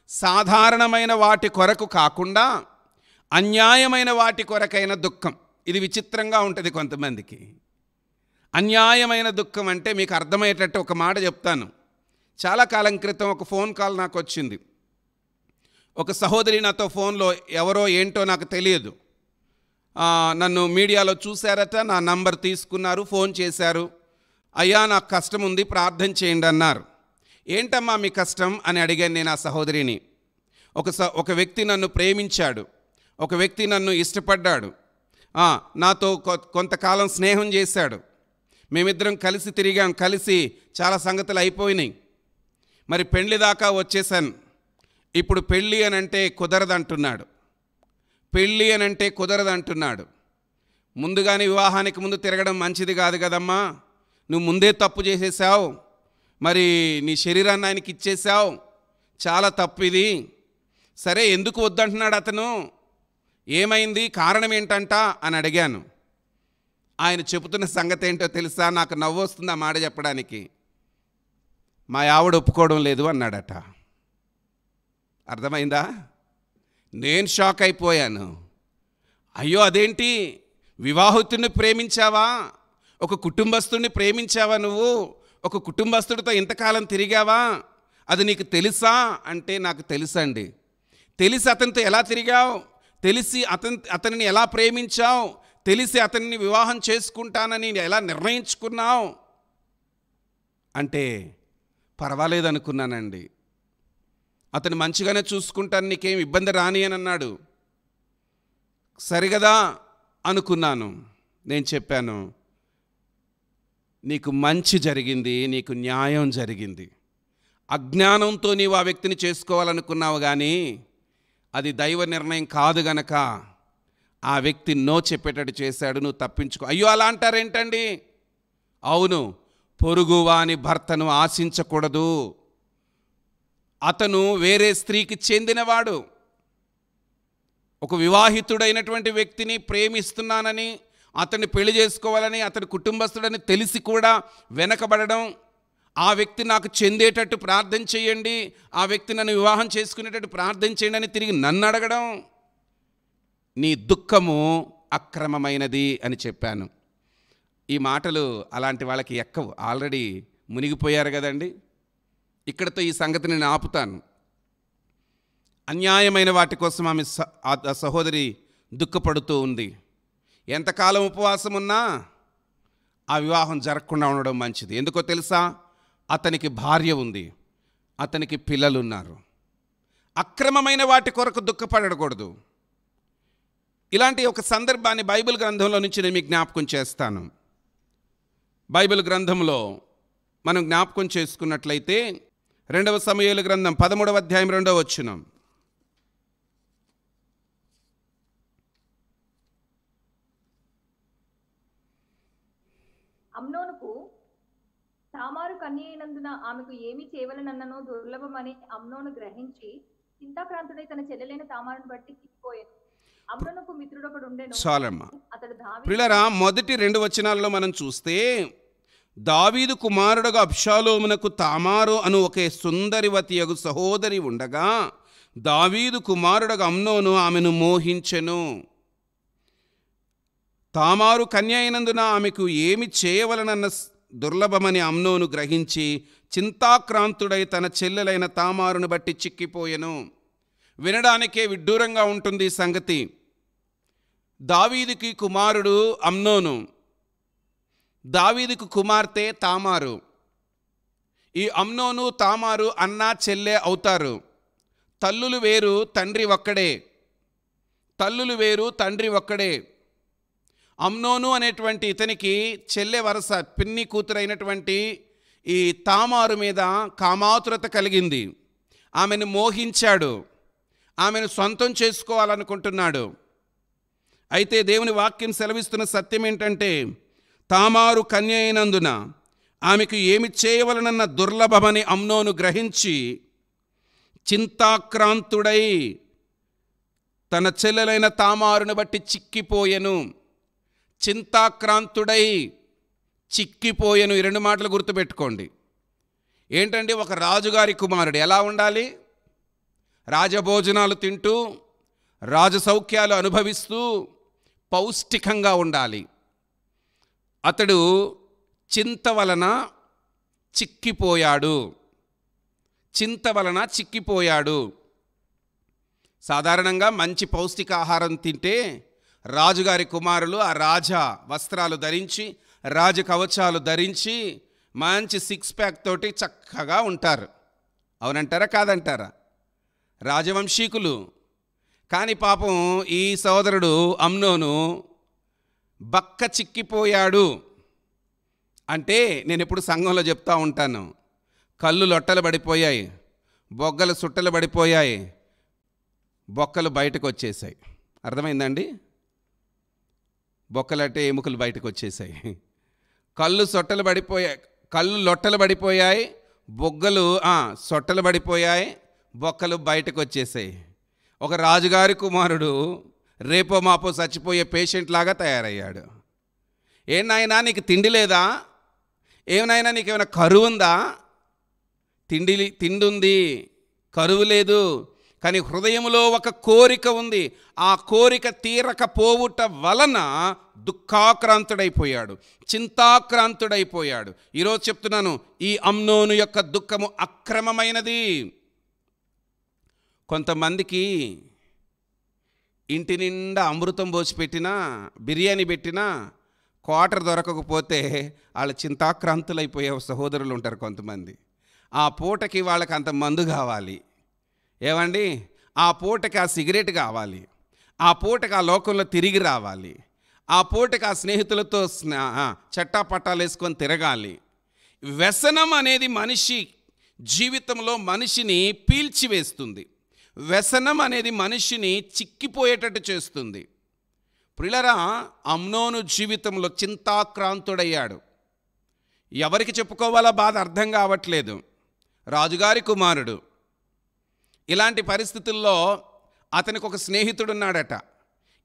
సాధారణమైన వాటి కొరకు కాకుండా అన్యాయమైన వాటి కొరకైన దుఃఖం. ఇది విచిత్రంగా ఉంటుంది కొంతమందికి. అన్యాయమైన దుఃఖం అంటే మీకు అర్థమయ్యేటట్టు ఒక మాట చెప్తాను. చాలా కాలం క్రితం ఒక ఫోన్ కాల్ నాకు వచ్చింది. ఒక సహోదరి నాతో ఫోన్లో, ఎవరో ఏంటో నాకు తెలియదు, నన్ను మీడియాలో చూశారట, నా నంబర్ తీసుకున్నారు, ఫోన్ చేశారు. అయ్యా నాకు కష్టం ఉంది, ప్రార్థన చేయండి అన్నారు. ఏంటమ్మా మీ కష్టం అని అడిగాను నేను ఆ సహోదరిని. ఒక వ్యక్తి నన్ను ప్రేమించాడు, ఒక వ్యక్తి నన్ను ఇష్టపడ్డాడు, నాతో కొంతకాలం స్నేహం చేశాడు, మేమిద్దరం కలిసి తిరిగాం, కలిసి చాలా సంగతులు అయిపోయినాయి. మరి పెళ్లి దాకా వచ్చేసాను. ఇప్పుడు పెళ్ళి అని అంటే కుదరదంటున్నాడు, పెళ్ళి అని అంటే కుదరదంటున్నాడు. ముందుగానే వివాహానికి ముందు తిరగడం మంచిది కాదు కదమ్మా, నువ్వు ముందే తప్పు చేసేసావు, మరి నీ శరీరాన్ని ఆయనకి ఇచ్చేసావు, చాలా తప్పు ఇది. సరే ఎందుకు వద్దంటున్నాడు అతను, ఏమైంది, కారణం ఏంటంట అని అడిగాను. ఆయన చెబుతున్న సంగతి ఏంటో తెలుసా? నాకు నవ్వు వస్తుంది ఆ మాట చెప్పడానికి. మా ఆవిడ ఒప్పుకోవడం లేదు అన్నాడట. అర్థమైందా? నేను షాక్ అయిపోయాను. అయ్యో అదేంటి, వివాహితుడిని ప్రేమించావా, ఒక కుటుంబస్తుడిని ప్రేమించావా, నువ్వు ఒక కుటుంబస్తుడితో ఇంతకాలం తిరిగావా, అది నీకు తెలుసా అంటే నాకు తెలుసండి. తెలిసి అతనితో ఎలా తిరిగావు, తెలిసి అతనిని ఎలా ప్రేమించావు, తెలిసి అతన్ని వివాహం చేసుకుంటానని ఎలా నిర్ణయించుకున్నావు అంటే పర్వాలేదనుకున్నానండి. అతను మంచిగానే చూసుకుంటాను, నీకేం ఇబ్బంది రాని అని అన్నాడు. సరిగదా అనుకున్నాను. నేను చెప్పాను, నీకు మంచి జరిగింది, నీకు న్యాయం జరిగింది. అజ్ఞానంతో నీవు ఆ వ్యక్తిని చేసుకోవాలనుకున్నావు, కానీ అది దైవ నిర్ణయం కాదు గనక ఆ వ్యక్తి నో చెప్పేటట్టు చేశాడు, నువ్వు తప్పించుకో. అయ్యో అలా అంటారేంటండి? అవును, పొరుగువాని భర్తను ఆశించకూడదు. అతను వేరే స్త్రీకి చెందినవాడు. ఒక వివాహితుడైనటువంటి వ్యక్తిని ప్రేమిస్తున్నానని, అతన్ని పెళ్లి చేసుకోవాలని, అతని కుటుంబస్తుడని తెలిసి కూడా వెనకబడడం, ఆ వ్యక్తి నాకు చెందేటట్టు ప్రార్థన చేయండి, ఆ వ్యక్తి నన్ను వివాహం చేసుకునేటట్టు ప్రార్థన చేయండి అని తిరిగి నన్ను అడగడం, నీ దుఃఖము అక్రమమైనది అని చెప్పాను. ఈ మాటలు అలాంటి వాళ్ళకి ఎక్కవు, ఆల్రెడీ మునిగిపోయారు కదండి. ఇక్కడితో ఈ సంగతిని నేను ఆపుతాను. అన్యాయమైన వాటి కోసం ఆమె సహోదరి దుఃఖపడుతూ ఉంది. ఎంతకాలం ఉపవాసం ఉన్నా ఆ వివాహం జరగకుండా ఉండడం మంచిది. ఎందుకో తెలుసా? అతనికి భార్య ఉంది, అతనికి పిల్లలు ఉన్నారు. అక్రమమైన వాటి కొరకు దుఃఖపడకూడదు. ఇలాంటి ఒక సందర్భాన్ని బైబిల్ గ్రంథంలో నుంచి నేను మీకు జ్ఞాపకం చేస్తాను. బైబిల్ గ్రంథంలో మనం జ్ఞాపకం చేసుకున్నట్లయితే 2వ సమూయేలు గ్రంథం 13వ అధ్యాయం 2వ వచనం.
అమ్నోనుకు తామారు కన్య అయినందున ఆమెకు ఏమి చేయవలనన్ననో దుర్లభమని అమ్నోను గ్రహించి చింతాక్రాంతుడై తన చెల్లెలైన తామారును బట్టి చిక్కిపోయాను. అమ్నోనుకు మిత్రుడొకడు ఉండెను.
చాలమ్మా.
అతడు
ప్రియులారా, మొదటి 2 వచనాల్లో మనం చూస్తే దావీదు కుమారుడుగా అబ్షాలోమునకు తామారు అను ఒకే సుందరివతియగు సహోదరి ఉండగా దావీదు కుమారుడుగా అమ్నోను ఆమెను మోహించెను. తామారు కన్య అయినందున ఆమెకు ఏమి చేయవలనన్న దుర్లభమని అమ్నోను గ్రహించి చింతాక్రాంతుడై తన చెల్లెలైన తామారును బట్టి చిక్కిపోయెను. వినడానికే విడ్డూరంగా ఉంటుంది ఈ సంగతి. దావీదుకి కుమారుడు అమ్నోను, దావీదుకు కుమార్తె తామారు. ఈ అమ్నోను తామారు అన్నా చెల్లె అవుతారు. తల్లులు వేరు, తండ్రి ఒక్కడే. తల్లులు వేరు, తండ్రి ఒక్కడే. అమ్నోను అనేటువంటి ఇతనికి చెల్లె వరస పిన్ని కూతురైనటువంటి ఈ తామారు మీద కామాతురత కలిగింది. ఆమెను మోహించాడు, ఆమెను సొంతం చేసుకోవాలనుకుంటున్నాడు. అయితే దేవుని వాక్యం సెలవిస్తున్న సత్యం ఏంటంటే, తామారు కన్య అయినందున ఆమెకు ఏమి చేయవలనన్న దుర్లభమని అమ్నోను గ్రహించి చింతాక్రాంతుడై తన చెల్లెలైన తామారును బట్టి చిక్కిపోయెను. చింతాక్రాంతుడై చిక్కిపోయెను. ఈ రెండు మాటలు గుర్తుపెట్టుకోండి. ఏంటంటే, ఒక రాజుగారి కుమారుడు ఎలా ఉండాలి? రాజభోజనాలు తింటూ, రాజసౌఖ్యాలు అనుభవిస్తూ పౌష్టికంగా ఉండాలి. అతడు చింత వలన చిక్కిపోయాడు. చింత వలన చిక్కిపోయాడు. సాధారణంగా మంచి పౌష్టికాహారం తింటే రాజుగారి కుమారులు ఆ రాజ వస్త్రాలు ధరించి, రాజ కవచాలు ధరించి, మంచి సిక్స్ ప్యాక్ తోటి చక్కగా ఉంటారు. అవునంటారా కాదంటారా? రాజవంశీకులు. కానీ పాపం ఈ సోదరుడు అమ్నోను బక్క చిక్కిపోయాడు. అంటే నేను ఎప్పుడు సంఘంలో చెప్తా ఉంటాను, కళ్ళు లొట్టలు పడిపోయాయి, బొగ్గలు సుట్టలు పడిపోయాయి, బొక్కలు బయటకు వచ్చేసాయి. అర్థమైందండి? బొక్కలంటే ఎముకలు బయటకు వచ్చేసాయి. కళ్ళు సొట్టలు పడిపోయాయి, కళ్ళు లొట్టలు పడిపోయాయి, బొగ్గలు సొట్టలు పడిపోయాయి, బొక్కలు బయటకు వచ్చేసాయి. ఒక రాజుగారి కుమారుడు రేపో మాపో చచ్చిపోయే పేషెంట్ లాగా తయారయ్యాడు. ఏనాయనా నీకు తిండి లేదా? ఏమైనా నీకేమైనా కరువు ఉందా? తిండి ఉంది, కరువు లేదు. కానీ హృదయంలో ఒక కోరిక ఉంది. ఆ కోరిక తీరకపోవుట వలన దుఃఖాక్రాంతుడైపోయాడు, చింతాక్రాంతుడైపోయాడు. ఈరోజు చెప్తున్నాను, ఈ అమ్నోను యొక్క దుఃఖము అక్రమమైనది. కొంతమందికి ఇంటి నిండా అమృతం పోసి పెట్టినా, బిర్యానీ పెట్టినా క్వార్టర్ దొరకకపోతే వాళ్ళు చింతాక్రాంతులైపోయే సహోదరులు ఉంటారు కొంతమంది. ఆ పూటకి వాళ్ళకి అంత మందు కావాలి. ఏమండి? ఆ పూటకి ఆ సిగరెట్ కావాలి, ఆ పూటకి ఆ లోకంలో తిరిగి రావాలి, ఆ పూటకి ఆ స్నేహితులతో చట్టాపట్టాలు వేసుకొని తిరగాలి. వ్యసనం అనేది మనిషి జీవితంలో మనిషిని పీల్చివేస్తుంది. వ్యసనం అనేది మనిషిని చిక్కిపోయేటట్టు చేస్తుంది. ప్రియులారా, అమ్నోను జీవితంలో చింతాక్రాంతుడయ్యాడు. ఎవరికి చెప్పుకోవాలో బాధ అర్థం కావట్లేదు. రాజుగారి కుమారుడు. ఇలాంటి పరిస్థితుల్లో అతనికి ఒక స్నేహితుడున్నాడట.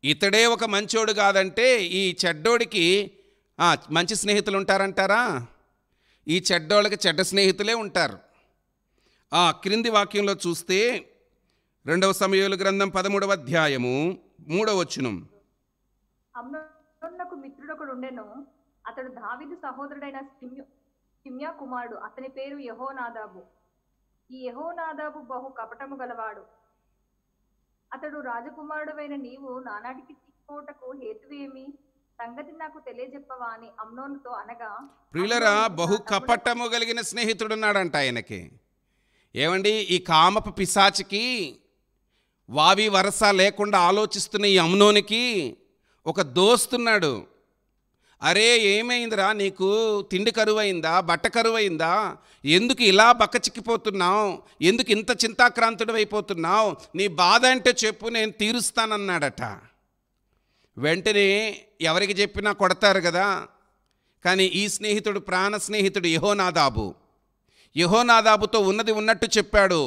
ఇతడే ఒక మంచోడు కాదంటే ఈ చెడ్డోడికి మంచి స్నేహితులు ఉంటారంటారా? ఈ చెడ్డోళ్ళకి చెడ్డ స్నేహితులే ఉంటారు. క్రింది వాక్యంలో చూస్తే 2వ సమూయేలు గ్రంథం 13వ అధ్యాయము 3వ వచనం.
అమ్నోనునకు మిత్రుడొకడు ఉండెను. అతడు దావీదు సహోదరుడైన షిమ్యా కుమారుడు. అతని పేరు యెహోనాదాబు. ఈ యెహోనాదాబు బహు కపటము గలవాడు. అతడు రాజకుమారుడవైన నీవు నానాటికి చిక్కోటకు హేతువేమి? సంగతి నాకు తెలియజెప్పవా అని అమ్నోనుతో అనగా,
ప్రియులరా, బహు కపటము కలిగిన స్నేహితుడున్నాడంట ఆయనకి. ఏమండి, ఈ కామపు పిశాచికి వావి వరస లేకుండా ఆలోచిస్తున్న ఈ అమ్నోనికి ఒక దోస్తున్నాడు. అరే, ఏమైందిరా, నీకు తిండి కరువైందా, బట్ట కరువైందా, ఎందుకు ఇలా బక్క చిక్కిపోతున్నావు, ఎందుకు ఇంత చింతాక్రాంతుడు అయిపోతున్నావు, నీ బాధ అంటే చెప్పు, నేను తీరుస్తానన్నాడట. వెంటనే ఎవరికి చెప్పినా కొడతారు కదా. కానీ ఈ స్నేహితుడు ప్రాణ స్నేహితుడు యెహోనాదాబుతో ఉన్నది ఉన్నట్టు చెప్పాడు.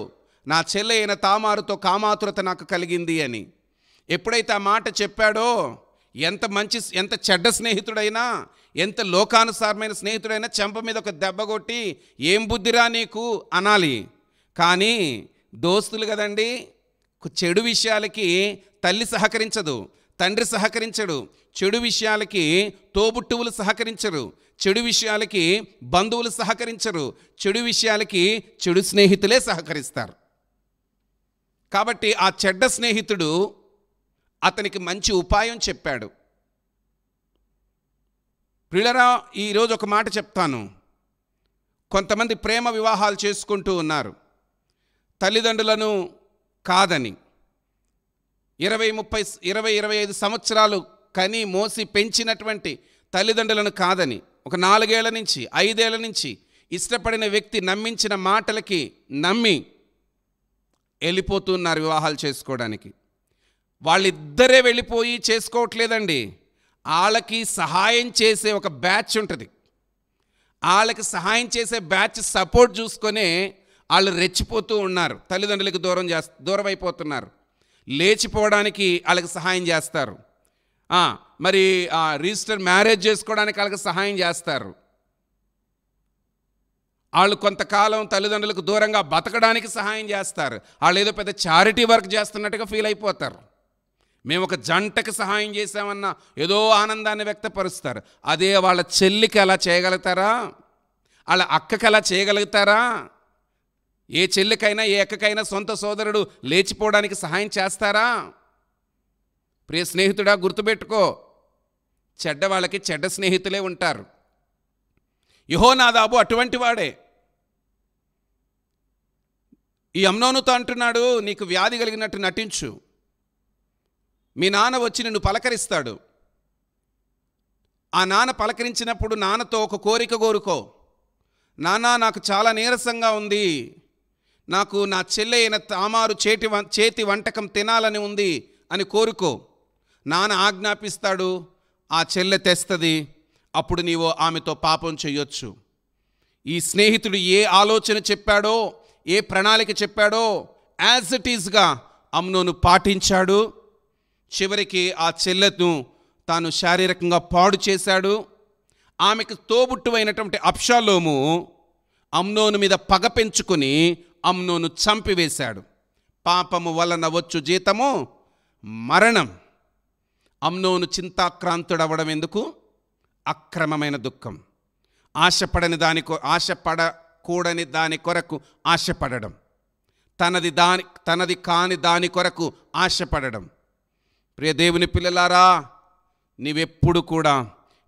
నా చెల్లె అయిన తామారుతో కామాతురత నాకు కలిగింది అని. ఎప్పుడైతే ఆ మాట చెప్పాడో, ఎంత చెడ్డ స్నేహితుడైనా, ఎంత లోకానుసారమైన స్నేహితుడైనా చెంప మీద ఒక దెబ్బ కొట్టి ఏం బుద్ధిరా నీకు అనాలి. కానీ దోస్తులు కదండి, చెడు విషయాలకి తల్లి సహకరించదు, తండ్రి సహకరించడు, చెడు విషయాలకి తోబుట్టువులు సహకరించరు, చెడు విషయాలకి బంధువులు సహకరించరు, చెడు విషయాలకి చెడు స్నేహితులే సహకరిస్తారు. కాబట్టి ఆ చెడ్డ స్నేహితుడు అతనికి మంచి ఉపాయం చెప్పాడు. ప్రియులరా, ఈరోజు ఒక మాట చెప్తాను. కొంతమంది ప్రేమ వివాహాలు చేసుకుంటూ ఉన్నారు, తల్లిదండ్రులను కాదని. 25 సంవత్సరాలు కని మోసి పెంచినటువంటి తల్లిదండ్రులను కాదని, ఒక 4 ఏళ్ల నుంచి 5 ఏళ్ల నుంచి ఇష్టపడిన వ్యక్తి నమ్మించిన మాటలకి నమ్మి వెళ్ళిపోతున్నారు వివాహాలు చేసుకోవడానికి. వాళ్ళిద్దరే వెళ్ళిపోయి చేసుకోవట్లేదండి, వాళ్ళకి సహాయం చేసే ఒక బ్యాచ్ ఉంటుంది. వాళ్ళకి సహాయం చేసే బ్యాచ్ సపోర్ట్ చూసుకొనే వాళ్ళు రెచ్చిపోతూ ఉన్నారు, తల్లిదండ్రులకు దూరం అయిపోతున్నారు. లేచిపోవడానికి వాళ్ళకి సహాయం చేస్తారు, మరి రిజిస్టర్ మ్యారేజ్ చేసుకోవడానికి వాళ్ళకి సహాయం చేస్తారు. వాళ్ళు కొంతకాలం తల్లిదండ్రులకు దూరంగా బతకడానికి సహాయం చేస్తారు. వాళ్ళు ఏదో పెద్ద చారిటీ వర్క్ చేస్తున్నట్టుగా ఫీల్ అయిపోతారు. మేము ఒక జంటకి సహాయం చేసామన్న ఏదో ఆనందాన్ని వ్యక్తపరుస్తారు. అదే వాళ్ళ చెల్లికి అలా చేయగలుగుతారా? వాళ్ళ అక్కకి అలా చేయగలుగుతారా? ఏ చెల్లికైనా ఏ అక్కకైనా సొంత సోదరుడు లేచిపోవడానికి సహాయం చేస్తారా? ప్రియ స్నేహితుడా, గుర్తుపెట్టుకో, చెడ్డ వాళ్ళకి చెడ్డ స్నేహితులే ఉంటారు. యెహోనాదాబు అటువంటి వాడే. ఈ అమ్నోనుతో అంటున్నాడు, నీకు వ్యాధి కలిగినట్టు నటించు, మీ నాన్న వచ్చి నిన్ను పలకరిస్తాడు. ఆ నాన్న పలకరించినప్పుడు నాన్నతో ఒక కోరిక కోరుకో. నాన్న, నాకు చాలా నీరసంగా ఉంది, నాకు నా చెల్లె అయిన తామారు చేతి వంటకం తినాలని ఉంది అని కోరుకో. నాన్న ఆజ్ఞాపిస్తాడు, ఆ చెల్లె తెస్తుంది, అప్పుడు నీవు ఆమెతో పాపం చెయ్యొచ్చు. ఈ స్నేహితుడు ఏ ఆలోచన చెప్పాడో, ఏ ప్రణాళిక చెప్పాడో యాజ్ ఇట్ ఈజ్గా అమ్నోను పాటించాడు. చివరికి ఆ చెల్లెను తాను శారీరకంగా పాడు చేశాడు. ఆమెకు తోబుట్టువైనటువంటి అబ్షాలోము అమ్నోను మీద పగ పెంచుకొని అమ్నోను చంపివేశాడు. పాపము వలన వచ్చు జీతము మరణం. అమ్నోను చింతాక్రాంతుడవడం ఎందుకు? అక్రమమైన దుఃఖం, ఆశపడకూడని దాని కొరకు ఆశపడడం, తనది కాని దాని కొరకు ఆశపడడం. ప్రియ దేవుని పిల్లలారా, నీవెప్పుడు కూడా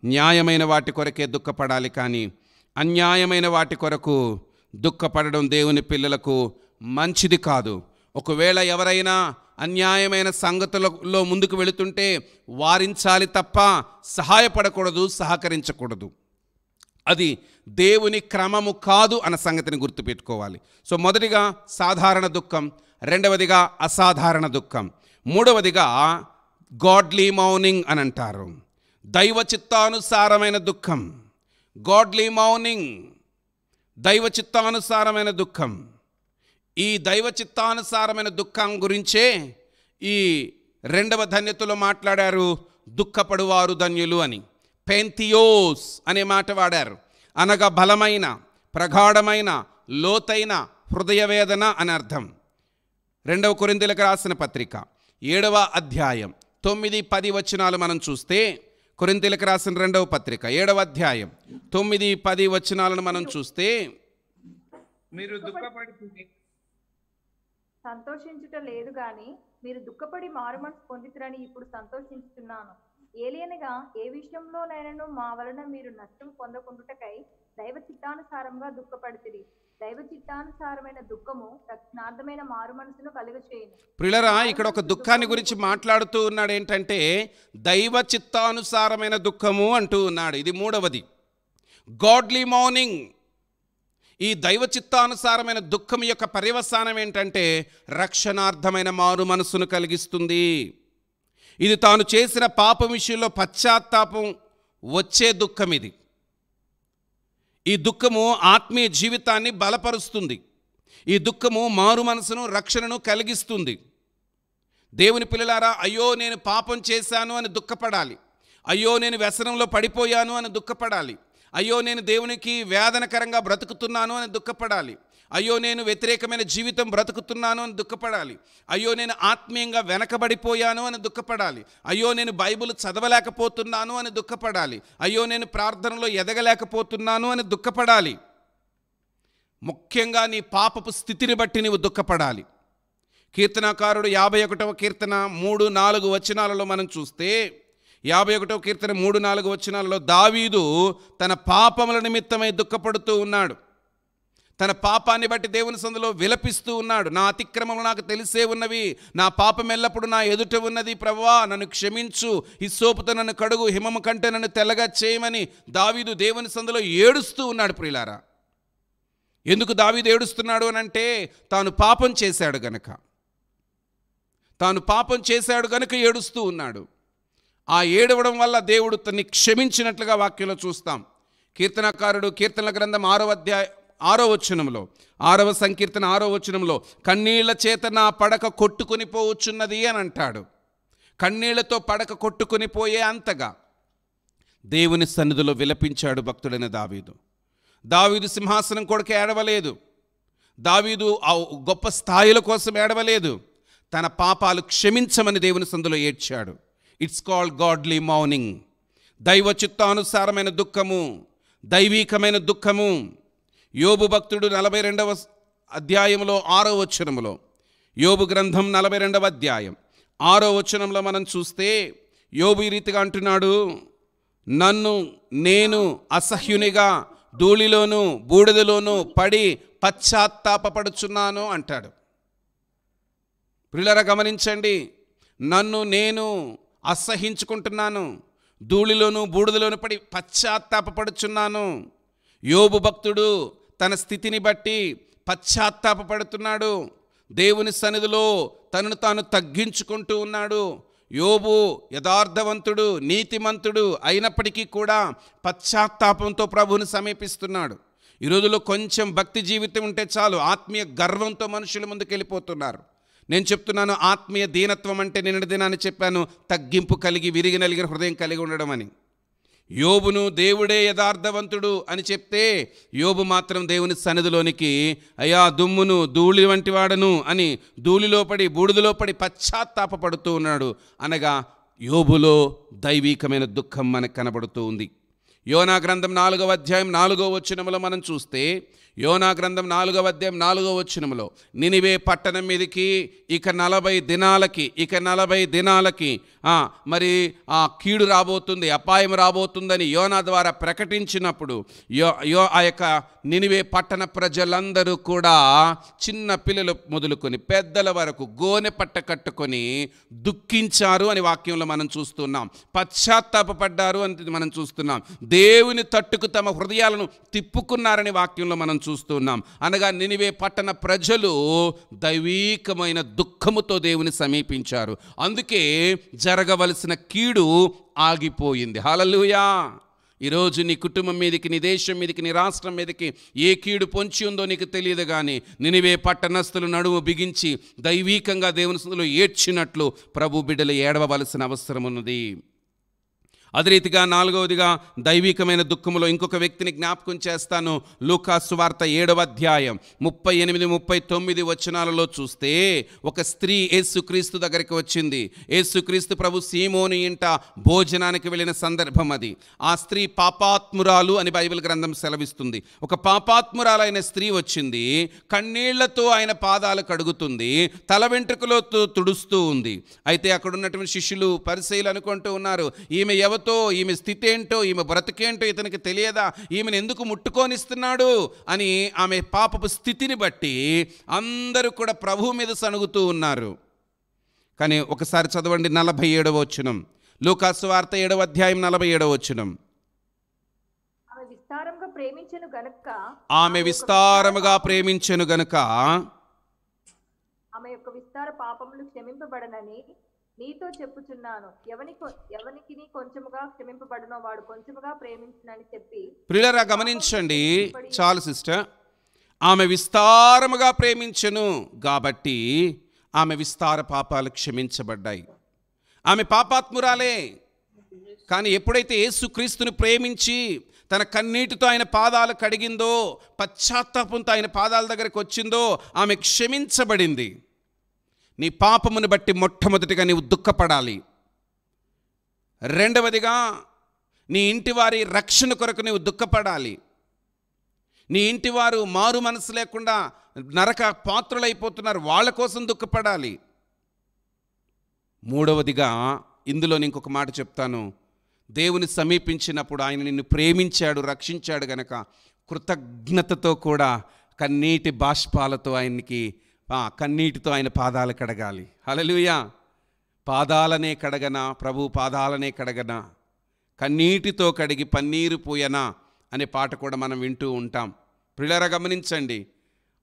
న్యాయమైన వాటి కొరకే దుఃఖపడాలి, కానీ అన్యాయమైన వాటి కొరకు దుఃఖపడడం దేవుని పిల్లలకు మంచిది కాదు. ఒకవేళ ఎవరైనా అన్యాయమైన సంగతులలో ముందుకు వెళుతుంటే వారించాలి తప్ప సహాయపడకూడదు, సహకరించకూడదు. అది దేవుని క్రమము కాదు అన్న సంగతిని గుర్తుపెట్టుకోవాలి. సో మొదటిగా సాధారణ దుఃఖం, రెండవదిగా అసాధారణ దుఃఖం, మూడవదిగా గాడ్లీ మౌనింగ్ అని అంటారు, దైవ చిత్తానుసారమైన దుఃఖం. గాడ్లీ మౌనింగ్, దైవ చిత్తానుసారమైన దుఃఖం. ఈ దైవ చిత్తానుసారమైన దుఃఖం గురించే ఈ రెండవ ధన్యతలో మాట్లాడారు, దుఃఖపడువారు ధన్యులు అని. పెంతియోస్ అనే మాట వాడారు, అనగా బలమైన, ప్రగాఢమైన, లోతైన హృదయ వేదన అని అర్థం. 2 కొరింథీయులకు రాసిన పత్రిక 7వ అధ్యాయం 9-10 వచనాలు మనం చూస్తే, కొరింథీయులకు రాసిన 2వ పత్రిక 7వ అధ్యాయం 9-10 వచనాలను మనం చూస్తే,
మీరు దుఃఖపడుతుంది
సంతోషించుట లేదు గాని మీరు దుఃఖపడి మారుమనసు పొందితురని ఇప్పుడు సంతోషించుతున్నాను. ఏలియనగా ఏ విషయంలోనైనాను మా వలన మీరు నష్టం పొందకుండుటకై దైవ చిత్తానుసారంగా దుఃఖపడితిరి. దైవ చిత్తానుసారమైన దుఃఖము రక్షణార్థమైన మారు మనసును కలుగచేయును.
ప్రియులారా, ఇక్కడ ఒక దుఃఖాన్ని గురించి మాట్లాడుతూ ఉన్నాడు. ఏంటంటే దైవ చిత్తానుసారమైన దుఃఖము అంటూ ఉన్నాడు. ఇది మూడవది, గాడ్లీ మౌనింగ్. ఈ దైవ చిత్తానుసారమైన దుఃఖం యొక్క పర్యవసానం ఏంటంటే రక్షణార్థమైన మారు మనసును కలిగిస్తుంది. ఇది తాను చేసిన పాపం విషయంలో పశ్చాత్తాపం వచ్చే దుఃఖం. ఈ దుఃఖము ఆత్మీయ జీవితాన్ని బలపరుస్తుంది. ఈ దుఃఖము మారు మనసును, రక్షణను కలిగిస్తుంది. దేవుని పిల్లలారా, అయ్యో నేను పాపం చేశాను అని దుఃఖపడాలి. అయ్యో నేను వ్యసనంలో పడిపోయాను అని దుఃఖపడాలి. అయ్యో నేను దేవునికి వేదనకరంగా బ్రతుకుతున్నాను అని దుఃఖపడాలి. అయ్యో నేను వ్యతిరేకమైన జీవితం బ్రతుకుతున్నాను అని దుఃఖపడాలి. అయ్యో నేను ఆత్మీయంగా వెనకబడిపోయాను అని దుఃఖపడాలి. అయ్యో నేను బైబిల్ చదవలేకపోతున్నాను అని దుఃఖపడాలి. అయ్యో నేను ప్రార్థనలో ఎదగలేకపోతున్నాను అని దుఃఖపడాలి. ముఖ్యంగా నీ పాపపు స్థితిని బట్టి నీవు దుఃఖపడాలి. కీర్తనాకారుడు 51వ కీర్తన 3-4 వచనాలలో మనం చూస్తే, 51వ కీర్తన 3-4 వచనాలలో దావీదు తన పాపముల నిమిత్తమై దుఃఖపడుతూ ఉన్నాడు. తన పాపాన్ని బట్టి దేవుని సందులో విలపిస్తూ ఉన్నాడు. నా అతిక్రమములు నాకు తెలిసే ఉన్నవి, నా పాపం ఎల్లప్పుడు నా ఎదుట ఉన్నది, ప్రభువా నన్ను క్షమించు, హిస్సోపుతో నన్ను కడుగు, హిమము కంటే నన్ను తెల్లగా చేయమని దావీదు దేవుని సందులో ఏడుస్తూ ఉన్నాడు. ప్రియులారా, ఎందుకు దావీదు ఏడుస్తున్నాడు అని అంటే తాను పాపం చేశాడు గనుక ఏడుస్తూ ఉన్నాడు. ఆ ఏడవడం వల్ల దేవుడు తన్ని క్షమించినట్లుగా వాక్యంలో చూస్తాం. కీర్తనకారుడు కీర్తనల గ్రంథం 6వ వచనంలో 6వ సంకీర్తన 6వ వచనంలో కన్నీళ్ల చేత నా పడక కొట్టుకొని పోవచ్చున్నది అని అంటాడు. కన్నీళ్లతో పడక కొట్టుకొని పోయే అంతగా దేవుని సన్నిధిలో విలపించాడు భక్తుడైన దావీదు. దావీదు సింహాసనం కొరకు ఏడవలేదు, దావీదు ఆ గొప్ప స్థాయిల కోసం ఏడవలేదు, తన పాపాలు క్షమించమని దేవుని సన్నిధిలో ఏడ్చాడు. ఇట్స్ కాల్డ్ గాడ్లీ మౌనింగ్, దైవ చిత్తానుసారమైన దుఃఖము, దైవీకమైన దుఃఖము. యోబు భక్తుడు 42వ అధ్యాయంలో 6వ వచనంలో, యోబు గ్రంథం 42వ అధ్యాయం 6వ వచనంలో మనం చూస్తే యోబు ఈ రీతిగా అంటున్నాడు, నన్ను నేను అసహ్యునిగా ధూళిలోను బూడిదలోను పడి పశ్చాత్తాపపడుచున్నాను అంటాడు. ప్రియులారా గమనించండి, నన్ను నేను అసహించుకుంటున్నాను, ధూళిలోను బూడిదలోను పడి పశ్చాత్తాపపడుచున్నాను. యోబు భక్తుడు తన స్థితిని బట్టి పశ్చాత్తాపపడుతున్నాడు, దేవుని సన్నిధిలో తనను తాను తగ్గించుకుంటూ ఉన్నాడు. యోబు యథార్థవంతుడు, నీతిమంతుడు అయినప్పటికీ కూడా పశ్చాత్తాపంతో ప్రభువుని సమీపిస్తున్నాడు. ఈ రోజుల్లో కొంచెం భక్తి జీవితం ఉంటే చాలు, ఆత్మీయ గర్వంతో మనుషుల ముందుకు వెళ్ళిపోతున్నారు. నేను చెప్తున్నాను, ఆత్మీయ దీనత్వం అంటే నిన్నటి దినాన్ని చెప్పాను, తగ్గింపు కలిగి విరిగి నలిగిన హృదయం కలిగి ఉండడం అని. యోబును దేవుడే యథార్థవంతుడు అని చెప్తే యోబు మాత్రం దేవుని సన్నిధిలోనికి అయ్యా దుమ్మును ధూళి వంటి వాడను అని ధూళిలో పడి బూడిదలో పడి పశ్చాత్తాపపడుతూ ఉన్నాడు. అనగా యోబులో దైవీకమైన దుఃఖం మనకు కనబడుతూ ఉంది. యోనా గ్రంథం 4వ అధ్యాయం 4వ వచనంలో మనం చూస్తే, యోనా గ్రంథం 4వ అధ్యాయం 4వ వచనంలో నినివే పట్టణం మీదకి ఇక 40 దినాలకి మరి ఆ కీడు రాబోతుంది, అపాయం రాబోతుందని యోనా ద్వారా ప్రకటించినప్పుడు ఆ యొక్క నినివే పట్టణ ప్రజలందరూ కూడా చిన్న పిల్లలు మొదలుకొని పెద్దల వరకు గోనె పట్ట కట్టుకొని దుఃఖించారు అని వాక్యంలో మనం చూస్తున్నాం. పశ్చాత్తాపపడ్డారు అని మనం చూస్తున్నాం. దేవుని తట్టుకు తమ హృదయాలను తిప్పుకున్నారని వాక్యంలో మనం చూస్తున్నాం. అనగా నినివే పట్టణ ప్రజలు దైవీకమైన దుఃఖముతో దేవుని సమీపించారు. అందుకే జరగవలసిన కీడు ఆగిపోయింది. హల్లెలూయా. ఈరోజు నీ కుటుంబం మీదకి, నీ దేశం మీదకి, నీ రాష్ట్రం మీదకి ఏ కీడు పొంచి ఉందో నీకు తెలియదు, కానీ నినివే పట్టణస్థులు నడుము బిగించి దైవీకంగా దేవుని సన్నిధిలో ఏడ్చినట్లు ప్రభు బిడ్డలు ఏడవవలసిన అవసరం ఉన్నది. అదే రీతిగా 4వదిగా దైవికమైన దుఃఖములో ఇంకొక వ్యక్తిని జ్ఞాపకం చేస్తాను. లూకా సువార్త 7వ అధ్యాయం 38-39 వచనాలలో చూస్తే ఒక స్త్రీ యేసుక్రీస్తు దగ్గరికి వచ్చింది. యేసుక్రీస్తు ప్రభు సీమోను ఇంట భోజనానికి వెళ్ళిన సందర్భం అది. ఆ స్త్రీ పాపాత్మురాలు అని బైబిల్ గ్రంథం సెలవిస్తుంది. ఒక పాపాత్మురాలైన స్త్రీ వచ్చింది, కన్నీళ్లతో ఆయన పాదాలు కడుగుతుంది, తల వెంట్రుకలతో తుడుస్తూ ఉంది. అయితే అక్కడ ఉన్నటువంటి శిష్యులు పరిసయ్యులు అనుకుంటూ ఉన్నారు, ఈమె స్థితి ఏంటో, ఈమె బ్రతికేంటో ఇతనికి తెలియదా, ఈమెను ఎందుకు ముట్టుకొనిస్తున్నాడు అని ఆమె పాపపు స్థితిని బట్టి అందరూ కూడా ప్రభువు మీద సణుగుతూ ఉన్నారు. కానీ ఒకసారి చదవండి 47వ వచనం, లూకా సువార్త 7వ అధ్యాయం 47వ వచనం. ఆమె విస్తారముగా ప్రేమించెను గనుక
ఆమె యొక్క విస్తార పాపములు క్షమింపబడనని నీతో చెప్పుచున్నాను, ఎవనికి కొంచెముగా క్షమింపబడునో వాడు కొంచెముగా ప్రేమించునని చెప్పి.
ప్రియులారా గమనించండి చాలు సిస్టర్, ఆమె విస్తారముగా ప్రేమించెను కాబట్టి ఆమె విస్తార పాపాలు క్షమించబడ్డాయి. ఆమె పాపాత్మురాలే, కానీ ఎప్పుడైతే యేసుక్రీస్తుని ప్రేమించి తన కన్నీటితో ఆయన పాదాలు కడిగిందో, పశ్చాత్తాపంతో ఆయన పాదాల దగ్గరికి వచ్చిందో ఆమె క్షమించబడింది. నీ పాపమును బట్టి మొట్టమొదటిగా నీవు దుఃఖపడాలి. రెండవదిగా నీ ఇంటి వారి రక్షణ కొరకు నీవు దుఃఖపడాలి. నీ ఇంటి వారు మారు మనసు లేకుండా నరక పాత్రులైపోతున్నారు, వాళ్ళ కోసం దుఃఖపడాలి. మూడవదిగా ఇందులో ఇంకొక మాట చెప్తాను, దేవుని సమీపించినప్పుడు ఆయన నిన్ను ప్రేమించాడు, రక్షించాడు గనక కృతజ్ఞతతో కూడా కన్నీటి బాష్పాలతో కన్నీటితో ఆయన పాదాలు కడగాలి. హల్లెలూయా. పాదాలనే కడగనా, ప్రభు పాదాలనే కడగనా, కన్నీటితో కడిగి పన్నీరు పూయనా అనే పాట కూడా మనం వింటూ ఉంటాం. ప్రియులారా గమనించండి,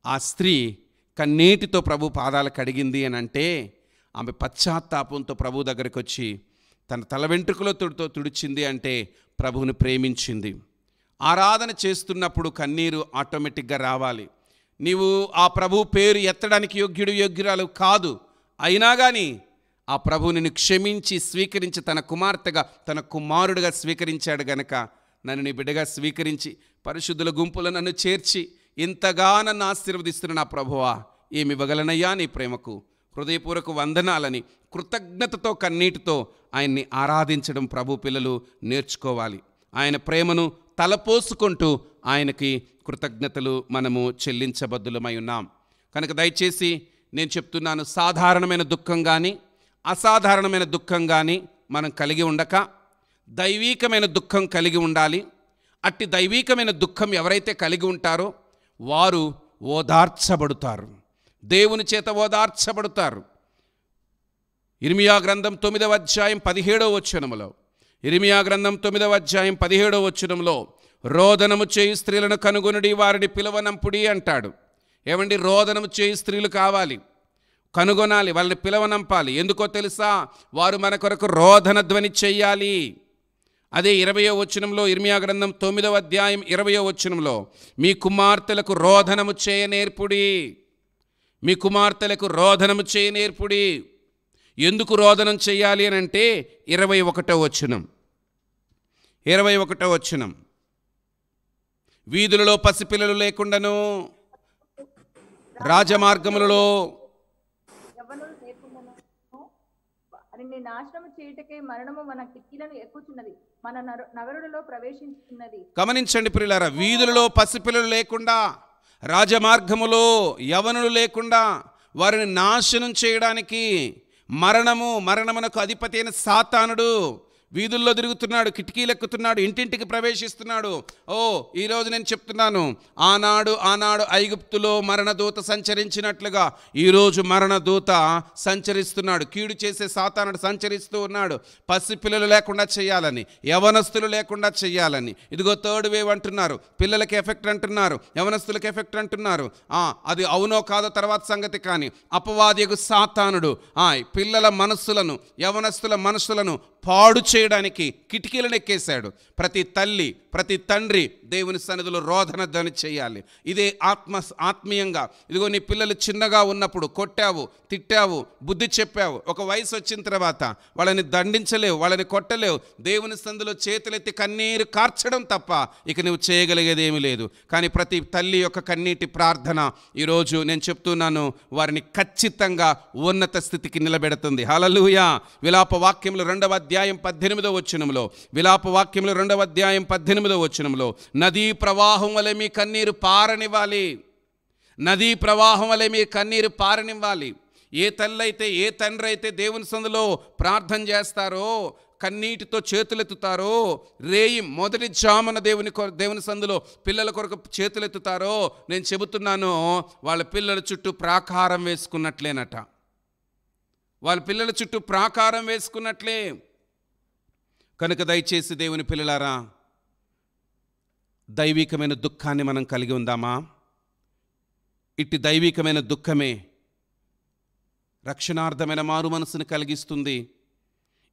ఆ స్త్రీ కన్నీటితో ప్రభు పాదాలు కడిగింది అని అంటే ఆమె పశ్చాత్తాపంతో ప్రభు దగ్గరికి వచ్చి తన తల వెంట్రుకలతో తుడిచింది అంటే ప్రభువుని ప్రేమించింది. ఆరాధన చేస్తున్నప్పుడు కన్నీరు ఆటోమేటిక్గా రావాలి. నీవు ఆ ప్రభు పేరు ఎత్తడానికి యోగ్యురాలు కాదు, అయినా కానీ ఆ ప్రభువు నిన్ను క్షమించి స్వీకరించి తన కుమార్తెగా తన కుమారుడిగా స్వీకరించాడు గనక నన్ను నీ బిడ్డగా స్వీకరించి పరిశుద్ధుల గుంపులో నన్ను చేర్చి ఇంతగా నన్ను ఆశీర్వదిస్తున్న నా ప్రభువా, ఏమి ఇవ్వగలనయ్యా నీ ప్రేమకు, హృదయపూర్వక వందనాలని కృతజ్ఞతతో కన్నీటితో ఆయన్ని ఆరాధించడం ప్రభు పిల్లలు నేర్చుకోవాలి. ఆయన ప్రేమను తలపోసుకుంటూ ఆయనకి కృతజ్ఞతలు మనము చెల్లించబద్దులమై ఉన్నాం. కనుక దయచేసి నేను చెప్తున్నాను, సాధారణమైన దుఃఖం కానీ అసాధారణమైన దుఃఖం కానీ మనం కలిగి ఉండక దైవీకమైన దుఃఖం కలిగి ఉండాలి. అట్టి దైవీకమైన దుఃఖం ఎవరైతే కలిగి ఉంటారో వారు ఓదార్చబడతారు, దేవుని చేత ఓదార్చబడతారు. ఇర్మియా గ్రంథం 9వ అధ్యాయం 17వ వచనములో, ఇర్మియా గ్రంథం 9వ అధ్యాయం 17వ వచనంలో రోదనము చేయు స్త్రీలను కనుగొనుడి, వారిని పిలవనంపుడి అంటాడు. ఏమండి, రోదనము చేయు స్త్రీలు కావాలి, కనుగొనాలి, వాళ్ళని పిలవనంపాలి. ఎందుకో తెలుసా? వారు మన కొరకు రోదన ధ్వని చెయ్యాలి. అదే 20వ వచనంలో, ఇర్మియా గ్రంథం 9వ అధ్యాయం 20వ వచనంలో, మీ కుమార్తెలకు రోదనము చేయనేర్పుడి, మీ కుమార్తెలకు రోదనము చేయనేర్పుడి. ఎందుకు రోదనం చేయాలి అని అంటే 21వ వచనం, 21వ వచనం, వీధులలో పసిపిల్లలు లేకుండాను రాజమార్గములలో
నాశనము చేయుటకే మరణము మన కిటికీలను ఎక్కుచున్నది, మన నగరులలో ప్రవేశించుతున్నది.
గమనించండి ప్రియులారా, వీధులలో పసిపిల్లలు లేకుండా, రాజమార్గములో యవనులు లేకుండా వారిని నాశనం చేయడానికి మరణమునకు అధిపతి అయిన సాతానుడు వీధుల్లో తిరుగుతున్నాడు, కిటికీలు ఎక్కుతున్నాడు, ఇంటింటికి ప్రవేశిస్తున్నాడు. ఈరోజు నేను చెప్తున్నాను, ఆనాడు ఐగుప్తులో మరణదూత సంచరించినట్లుగా ఈరోజు మరణదూత సంచరిస్తున్నాడు. కీడు చేసే సాతానుడు సంచరిస్తూ ఉన్నాడు. పసిపిల్లలు లేకుండా చేయాలని, యవనస్తులు లేకుండా చేయాలని. ఇదిగో థర్డ్ వేవ్ అంటున్నారు, పిల్లలకి ఎఫెక్ట్ అంటున్నారు, యవనస్తులకి ఎఫెక్ట్ అంటున్నారు. అది అవునో కాదో తర్వాత సంగతి. కానీ అపవాదియగు సాతానుడు పిల్లల మనస్సులను, యవనస్తుల మనస్సులను పాడు చేయడానికి కిటికీలను ఎక్కేశాడు. ప్రతి తల్లి, ప్రతి తండ్రి దేవుని సన్నిధిలో రోదన ధ్వని చేయాలి. ఇదే ఆత్మీయంగా. ఇదిగో నీ పిల్లలు చిన్నగా ఉన్నప్పుడు కొట్టావు, తిట్టావు, బుద్ధి చెప్పావు. ఒక వయసు వచ్చిన తర్వాత వాళ్ళని దండించలేవు, వాళ్ళని కొట్టలేవు. దేవుని సన్నిధిలో చేతులెత్తి కన్నీరు కార్చడం తప్ప ఇక నువ్వు చేయగలిగేది ఏమీ లేదు. కానీ ప్రతి తల్లి యొక్క కన్నీటి ప్రార్థన ఈరోజు నేను చెప్తున్నాను, వారిని ఖచ్చితంగా ఉన్నత స్థితికి నిలబెడుతుంది. హల్లెలూయా. విలాప వాక్యములు 2వ అధ్యాయం 18వ వచనంలో, విలాప వాక్యములు 2వ అధ్యాయం 18వ వచనంలో, నదీ ప్రవాహం వలె మీ కన్నీరు పారనివ్వాలి, నదీ ప్రవాహం వలె మీ కన్నీరు పారనివ్వాలి. ఏ తల్లైతే, ఏ తండ్రి అయితే దేవుని సన్నిధిలో ప్రార్థన చేస్తారో, కన్నీటితో చేతులెత్తుతారో, రేయి మొదటి జామున దేవుని సందులో పిల్లల కొరకు చేతులెత్తుతారో, నేను చెబుతున్నాను, వాళ్ళ పిల్లల చుట్టూ ప్రాకారం వేసుకున్నట్లేనట. వాళ్ళ పిల్లల చుట్టూ ప్రాకారం వేసుకున్నట్లే. కనుక దయచేసి దేవుని పిల్లలారా, దైవికమైన దుఃఖాన్ని మనం కలిగి ఉందామా? ఇట్టి దైవికమైన దుఃఖమే రక్షణార్థమైన మారు మనసును కలిగిస్తుంది.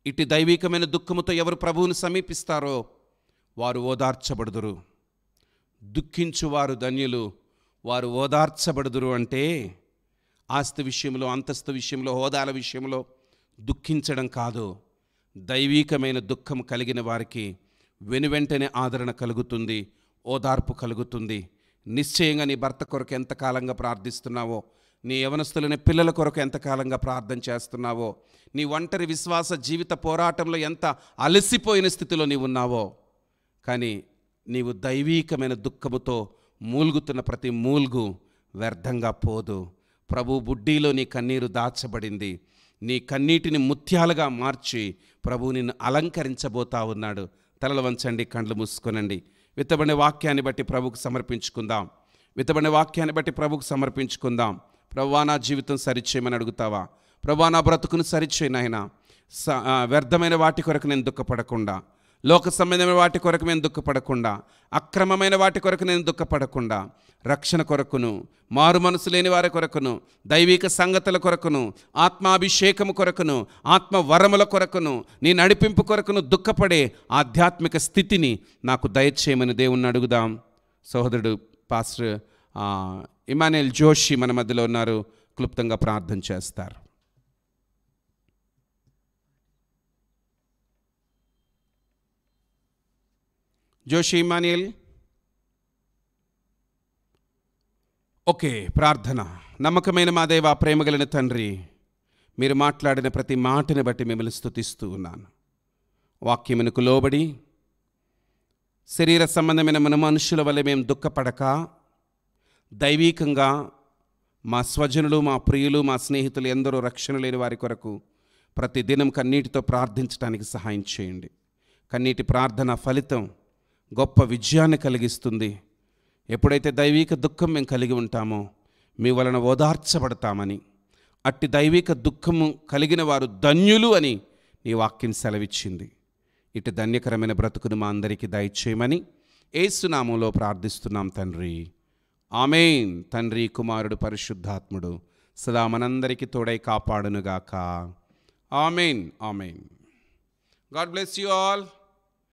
ఇట్టి దైవికమైన దుఃఖముతో ఎవరు ప్రభువుని సమీపిస్తారో వారు ఓదార్చబడుదురు. దుఃఖించువారు ధన్యులు, వారు ఓదార్చబడుదురు. అంటే ఆస్తి విషయంలో, అంతస్తు విషయంలో, హోదాల విషయంలో దుఃఖించడం కాదు. దైవికమైన దుఃఖం కలిగిన వారికి వెనువెంటనే ఆదరణ కలుగుతుంది, ఓదార్పు కలుగుతుంది. నిశ్చయంగా నీ భర్త కొరకు ఎంతకాలంగా ప్రార్థిస్తున్నావో, నీ యవనస్తులని పిల్లల కొరకు ఎంతకాలంగా ప్రార్థన చేస్తున్నావో, నీ ఒంటరి విశ్వాస జీవిత పోరాటంలో ఎంత అలసిపోయిన స్థితిలో నీవు ఉన్నావో, కానీ నీవు దైవీకమైన దుఃఖముతో మూల్గుతున్న ప్రతి మూల్గు వ్యర్థంగా పోదు. ప్రభు బుడ్డీలో నీ కన్నీరు దాచబడింది. నీ కన్నీటిని ముత్యాలుగా మార్చి ప్రభు నిన్ను అలంకరించబోతా ఉన్నాడు. తలలు వంచండి, కండ్లు మూసుకొనండి. విత్తబడిన వాక్యాన్ని బట్టి ప్రభుకు సమర్పించుకుందాం. విత్తబడిన వాక్యాన్ని బట్టి ప్రభుకు సమర్పించుకుందాం. ప్రభువా, నా జీవితం సరిచేయమని అడుగుతావా? ప్రభువా, నా బ్రతుకును సరిచేయి నాయనా. వ్యర్థమైన వాటి కొరకు నేను దుఃఖపడకుండా, లోక సంబంధమైన వాటి కొరకు నేను దుఃఖపడకుండా, అక్రమమైన వాటి కొరకు నేను దుఃఖపడకుండా, రక్షణ కొరకును, మారు మనసు లేని వారి కొరకును, దైవిక సంగతుల కొరకును, ఆత్మాభిషేకము కొరకును, ఆత్మ వరముల కొరకును, నీ నడిపింపు కొరకును దుఃఖపడే ఆధ్యాత్మిక స్థితిని నాకు దయచేయమని దేవుణ్ణి అడుగుదాం. సహోదరుడు పాస్టర్ ఇమానుయేల్ జోషి మన మధ్యలో ఉన్నారు, క్లుప్తంగా ప్రార్థన చేస్తారు. జోషి ఇమానుయేల్. ఓకే, ప్రార్థన. నమ్మకమైన మా దేవా, ప్రేమగలిగిన తండ్రి, మీరు మాట్లాడిన ప్రతి మాటని బట్టి మిమ్మల్ని స్తుతిస్తూ ఉన్నాను. వాక్యమునకు లోబడి శరీర సంబంధమైన మన మనుషుల వల్ల మేము దుఃఖపడక, దైవీకంగా మా స్వజనులు, మా ప్రియులు, మా స్నేహితులు ఎందరో రక్షణ లేని వారి కొరకు ప్రతి దినం కన్నీటితో ప్రార్థించడానికి సహాయం చేయండి. కన్నీటి ప్రార్థన ఫలితం గొప్ప విజయాన్ని కలిగిస్తుంది. ఎప్పుడైతే దైవిక దుఃఖం మేము కలిగి ఉంటామో మీ వలన ఓదార్చబడతామని, అట్టి దైవిక దుఃఖము కలిగిన వారు ధన్యులు అని నీ వాక్యం సెలవిచ్చింది. ఇటు ధన్యకరమైన బ్రతుకును మా అందరికీ దయచేయమని యేసు నామములో ప్రార్థిస్తున్నాం తండ్రి. ఆమేన్. తండ్రి, కుమారుడు, పరిశుద్ధాత్ముడు సదా మనందరికీ తోడై కాపాడునుగాక. ఆమేన్. ఆమేన్. God bless you all.